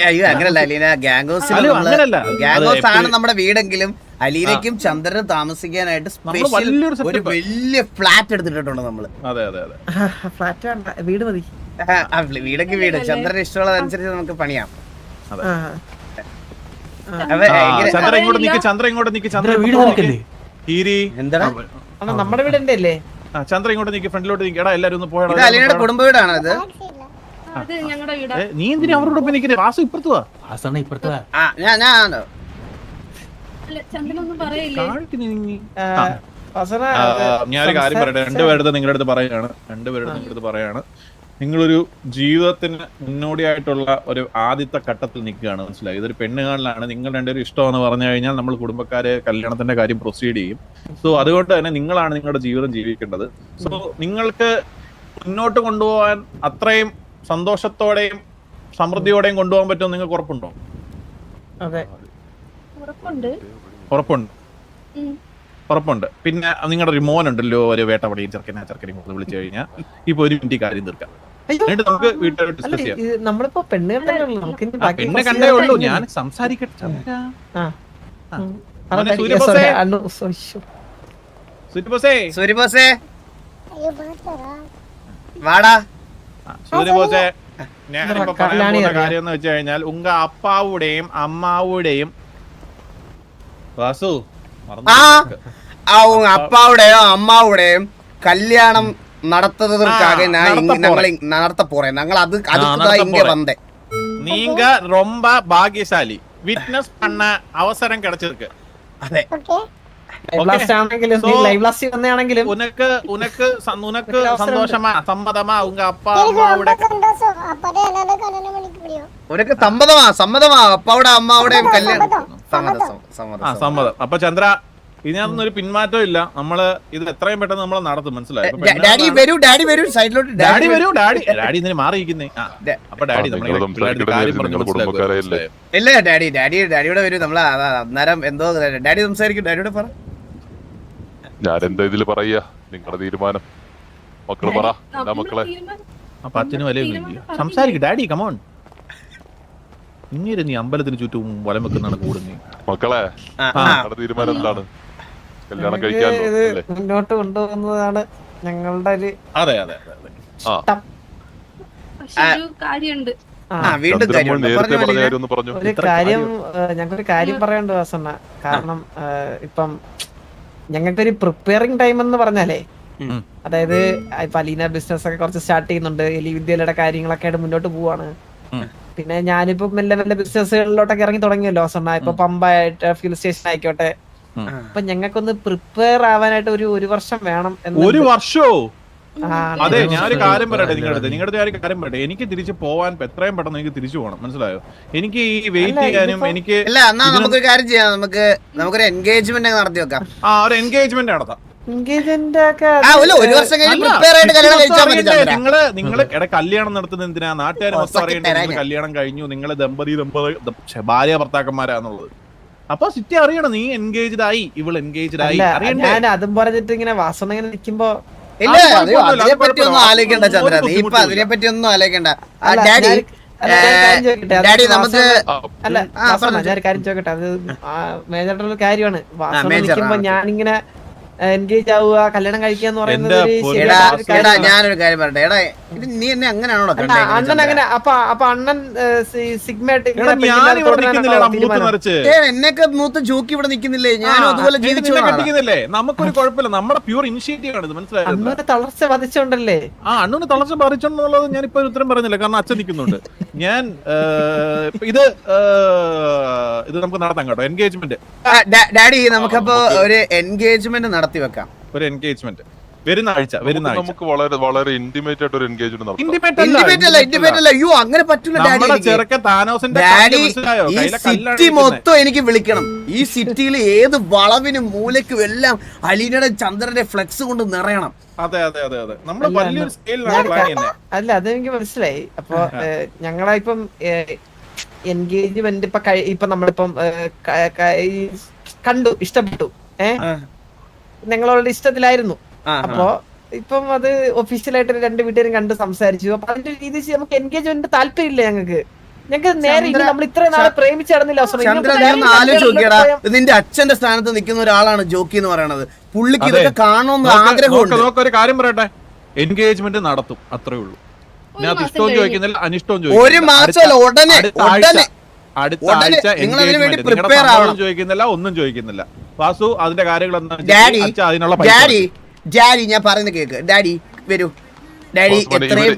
അയ്യോ അങ്ങനല്ല അലീന, ഗാംഗോസ് ആണ് നമ്മുടെ വീടെങ്കിലും അലീനയ്ക്കും ചന്ദ്രനും താമസിക്കാനായിട്ട് സ്പെഷ്യൽ ഒരു വലിയ ഫ്ലാറ്റ് എടുത്തിട്ടുണ്ട് നമ്മള്. അതെ അതെ അതെ, ഫ്ലാറ്റ് വേണ്ട, വീട് മതി. വീടൊക്കെ വീട് ചന്ദ്രന് ഇഷ്ടമുള്ളതനുസരിച്ച് നമുക്ക് പണിയാം. ചന്ദ്ര ഇങ്ങോട്ട് നിക്ക്, ചന്ദ്ര ഇങ്ങോട്ട് നിക്ക്, ചന്ദ്ര വീട് നോക്കല്ലേ? എന്താണ് നമ്മുടെ വീടിന്റെ അല്ലേ? ചന്ദ്ര ഇങ്ങോട്ട് നിക്ക്, ഫ്രണ്ടിലോട്ട് നിക്ക്. എടാ എല്ലാരും ഒന്ന് പോയടാ. അലീനയുടെ കുടുംബ വീടാണ് ഇത്. അത് ഞങ്ങളുടെ വീടാ. നീ എന്തിനാ അവരോടൊപ്പം നിൽക്കുന്നത്? വാസു ഇപ്പുറത്ത് വാ. ഇപ്പുറത്തെ ചന്ദ്രനൊന്നും പറയില്ലേ? ഞാനൊരു കാര്യം പറയട്ടെ, രണ്ടുപേരുടെ നിങ്ങളുടെ അടുത്ത് പറയാണ്. നിങ്ങളൊരു ജീവിതത്തിന് മുന്നോടിയായിട്ടുള്ള ഒരു ആദ്യത്തെ ഘട്ടത്തിൽ നിൽക്കുകയാണ്, മനസ്സിലായി? ഇതൊരു പെണ്ണുകാണലാണ്. നിങ്ങൾ രണ്ടുപേരും ഇഷ്ടമെന്ന് പറഞ്ഞു കഴിഞ്ഞാൽ നമ്മൾ കുടുംബക്കാരെ കല്യാണത്തിന്റെ കാര്യം പ്രൊസീഡ് ചെയ്യും. സോ അതുകൊണ്ട് തന്നെ നിങ്ങളാണ് നിങ്ങളുടെ ജീവിതം ജീവിക്കേണ്ടത്. സോ നിങ്ങൾക്ക് മുന്നോട്ട് കൊണ്ടുപോകാൻ അത്രയും സന്തോഷത്തോടെയും സമൃദ്ധിയോടെയും കൊണ്ടുപോകാൻ പറ്റുമെന്ന് നിങ്ങൾക്ക് ഉറപ്പുണ്ടോ? അതെ, ഉറപ്പുണ്ട്. പിന്നെ നിങ്ങളുടെ ഒരു മോനുണ്ടല്ലോ, ഒരു വേട്ടപടിയും ചെറുക്കനെയും വിളിച്ചു കഴിഞ്ഞാൽ ഇപ്പൊ ഒരു മിനിറ്റ് കാര്യം തീർക്കാം. എന്നിട്ട് നമുക്ക് വീട്ടിലോട്ട് ഡിസ്കസ് ചെയ്യാം. നമ്മളിപ്പോ പെണ്ണ് കണ്ടേ ഉള്ളൂ, ഞാൻ സംസാരിക്കട്ടെ. വാടാ സൂര്യബോസേ, ഞാനിപ്പോ പറയാൻ പോകുന്ന കാര്യം എന്ന് വെച്ച് കഴിഞ്ഞാൽ ഉങ്ക അപ്പാവുടെയും അമ്മാവുടെയും വാസു അപ്പാവുടെയോ അമ്മാവുടെയും കല്യാണം നടത്തുന്നதற்காக நடத்த போறேன். நாங்கள் அதுக்கு இங்க வந்தேன். நீங்க ரொம்ப பாக்கியசாலி, விட்னஸ் பண்ண அவசரம் கிடைச்சிருக்கு. അതെ, உனக்கு சந்தோஷமா சம்மதமா உங்க அப்பா அம்மாவோட ഉനക്ക് സമ്മതമാ അപ്പാവുടെ അമ്മാവുടെയും കല്യാണം സമ്മതം. അപ്പൊ ചന്ദ്ര, ഇതിനകത്തൊന്നും ഒരു പിന്മാറ്റം ഇല്ല. നമ്മള് ഇത് എത്രയും പെട്ടെന്ന് നമ്മൾ നടത്തും, മനസ്സിലായി? ഡാഡി വരൂ സൈഡിലോട്ട്. ഡാഡി ഇതിന് മാറിയിരിക്കുന്നേ. അപ്പൊ ഡാഡി ഇല്ല, ഡാഡിയുടെ വരൂ. നമ്മള് അന്നേരം എന്തോ ഡാഡി സംസാരിക്കും. ഡാഡിയോട് പറ. ഞാൻ എന്താ ഇതില് പറയാ, നിങ്ങളുടെ തീരുമാനം. മക്കള് പറ, എന്താ മക്കളെ? അപ്പൊ അച്ഛനും വലയൊന്നുമില്ല, സംസാരിക്കും. Daddy come on. ഇങ്ങനെ നീ അമ്പലത്തിന് ചുറ്റും വലം വെക്കുന്നതാണ് കൂടുന്നേ. മക്കളെ, നിങ്ങളുടെ തീരുമാനം എന്താണ്? കല്യാണം കഴിക്കാനോ മുന്നോട്ട് കൊണ്ടുപോകുന്നതാണ് ഞങ്ങളുടെ ഒരു അതെ കാര്യമുണ്ട്. ഒരു കാര്യം ഞങ്ങൾക്കൊരു കാര്യം പറയാനുണ്ട് വാസണ്ണ. കാരണം ഇപ്പം ഞങ്ങൾക്കൊരു പ്രിപ്പയറിംഗ് ടൈം എന്ന് പറഞ്ഞാലേ, അതായത് ഇപ്പൊ അലീന ബിസിനസ് ഒക്കെ കുറച്ച് സ്റ്റാർട്ട് ചെയ്യുന്നുണ്ട്, എലി വിദ്യയുടെ കാര്യങ്ങളൊക്കെ ആയിട്ട് മുന്നോട്ട് പോവാണ്. പിന്നെ ഞാനിപ്പോ മെല്ലെ ബിസിനസ്സുകളിലോട്ടൊക്കെ ഇറങ്ങി തുടങ്ങിയല്ലോ വാസണ്ണ. ഇപ്പൊ പമ്പായിട്ട് ഫ്യൂൽ സ്റ്റേഷൻ ആയിക്കോട്ടെ. അപ്പൊ ഞങ്ങൾക്കൊന്ന് പ്രിപ്പയർ ആവാനായിട്ട് ഒരു വർഷം വേണം. ഒരു വർഷോ? അതെ ഞാനൊരു കാര്യം പറയട്ടെ നിങ്ങളുടെ ഞാൻ ഒരു കാര്യം പറയട്ടെ. എനിക്ക് തിരിച്ചു പോവാൻ എത്രയും പെട്ടെന്ന് എനിക്ക് തിരിച്ചു പോകണം, മനസ്സിലായോ? എനിക്ക് ഈ വെയിറ്റ് ചെയ്യാനും എനിക്ക് അല്ല എന്നാ നമുക്കൊരു കാര്യം ചെയ്യാം, നമുക്കൊരു എൻഗേജ്മെന്റ് നടത്തി വെക്കാം. ഒരു എൻഗേജ്മെന്റ് നടത്താം. ഒരു വർഷം കഴിഞ്ഞ് പ്രിപ്പയർ ആയിട്ട് കല്യാണം കഴിച്ചാൽ മതി. നിങ്ങള് കല്യാണം നടത്തുന്നത് എന്തിനാ? നാട്ടുകാർ മൊത്തം അറിയണ്ടേ നിങ്ങൾ കല്യാണം കഴിഞ്ഞു, നിങ്ങള് ഭാര്യ ഭർത്താക്കന്മാരാന്നുള്ളത്. അപ്പൊ സിറ്റി അറിയണം നീ എൻഗേജ്ഡ് ആയി, ഇവള് എൻഗേജ്ഡ് ആയി. ഞാൻ അതും പറഞ്ഞിട്ട് ഇങ്ങനെ വാസന ഇങ്ങനെ നിക്കുമ്പോ ഇല്ല അതിനെ പറ്റി ഒന്നും ആലോചിക്കണ്ട ചന്ദ്ര, നീ ഇപ്പൊ അതിനെ പറ്റി ഒന്നും ആലോചിക്കണ്ട. ഡാഡി ഡാഡി നമുക്ക് അല്ല ഞാനൊരു കാര്യം ചോദിക്കട്ടെ, അത് മേജറായിട്ടുള്ള കാര്യമാണ്. വാസന നിൽക്കുമ്പോ ഞാനിങ്ങനെ എൻഗേജ് ആവുക, കല്യാണം കഴിക്കാന്ന് പറയുന്നത് ഞാനൊരു കാര്യം പറയട്ടെ. എടാ ഇത് നീ എന്നെ അങ്ങനെയാണോ അണ്ണൻ അങ്ങനെ അപ്പൊ അണ്ണൻ സിഗ്മയായിട്ട് എന്നൊക്കെ മൂത്ത് ജോക്കി ഇവിടെ നിക്കുന്നില്ലേ? ഞാനും അതുപോലെ ജീവിച്ചു. നമുക്കൊരു കുഴപ്പമില്ല, നമ്മുടെ പ്യൂർ ഇനിഷ്യേറ്റീവ് ആണ് ഇത്, മനസ്സിലായോ? അണ്ണനെ തളർച്ച ബാധിച്ചോണ്ടല്ലേ? അണ്ണന് തളർച്ച ബാധിച്ചോന്നുള്ളത് ഞാനിപ്പോ ഉത്തരം പറയുന്നില്ല, കാരണം അച്ഛൻ നിൽക്കുന്നുണ്ട്. ഞാൻ ഇത് നമുക്ക് നടത്താം കേട്ടോ എൻഗേജ്മെന്റ്. ഡാഡി നമുക്കപ്പോ ഒരു എൻഗേജ്മെന്റ് നടത്തി വെക്കാം. ഒരു എൻഗേജ്മെന്റ് വരുന്ന ആഴ്ച നമുക്ക് വളരെ വളരെ ഇന്റിമേറ്റ് ആയിട്ട് ഒരു എൻഗേജ്മെന്റ് നടത്താം. ഇന്റിമേറ്റ് അല്ല. അയ്യോ അങ്ങനെ പറ്റൂല ഡാഡി. ഈ സിറ്റി മൊത്തം എനിക്ക് വിളിക്കണം. ഈ സിറ്റിയിൽ ഏത് വളവിനും മൂലയ്ക്കും എല്ലാം അലീനയുടെ ചന്ദ്രന്റെ ഫ്ലെക്സ് കൊണ്ട് നിറയണം. അതെ അതെ അതെ അതെ നമ്മള് വലിയൊരു സ്കെയിലാണ് പ്ലാൻ ചെയ്യുന്നത്. അല്ല അതെനിക്ക് മനസ്സിലായി. അപ്പൊ ഞങ്ങളെ ഇപ്പം എൻഗേജ്മെന്റ് ഇപ്പൊ നമ്മളിപ്പം കണ്ടു, ഇഷ്ടപ്പെട്ടു, ഞങ്ങളോട് ഇഷ്ടത്തിലായിരുന്നു. അപ്പൊ ഇപ്പം അത് ഒഫീഷ്യലായിട്ട് രണ്ട് വീട്ടുകാരും കണ്ട് സംസാരിച്ചു. അപ്പൊ അതിന്റെ രീതി നമുക്ക് എൻഗേജ്മെന്റ് താല്പര്യമില്ല. ഞങ്ങൾക്ക് നേരെ നമ്മൾ ഇത്ര നാളെ പ്രേമിച്ച് നടന്നില്ല. നിന്റെ അച്ഛന്റെ സ്ഥാനത്ത് നിൽക്കുന്ന ഒരാളാണ് ജോക്കി എന്ന് പറയുന്നത്. പുള്ളിക്ക് ഇതൊക്കെ കാണണമെന്ന് ആഗ്രഹമുണ്ട്. ഒരു കാര്യം പറയട്ടെ, എൻഗേജ്മെന്റ് നടത്തും, അത്രേ ഉള്ളൂ. ഞാൻ ഇഷ്ടവും ചോദിക്കുന്നില്ല, അനിഷ്ടവും ഒരു മാസമല്ല, ഉടനെ അടുത്ത ആഴ്ച ചോദിക്കുന്നില്ല, ഒന്നും ചോദിക്കുന്നില്ല. വാസു അതിന്റെ കാര്യങ്ങളൊന്നും ഡാഡി ഞാൻ പറയുന്നത് കേക്ക്. ഡാഡി വരൂ. ഡാഡി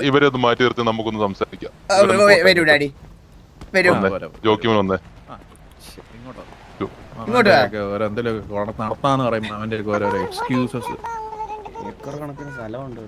ഇവരൊന്ന് മാറ്റി നിർത്തി നമുക്കൊന്ന് സംസാരിക്കാം. വരൂ ഡാഡി വരൂ. ജോക്കിമോൻ വന്നേ. എന്തെങ്കിലും നടത്താന്ന് പറയുമ്പോ അവന്റെ ഓരോരോ എക്സ്ക്യൂസസ്. ഏക്കർ കണക്കിന് സ്ഥലമുണ്ട്.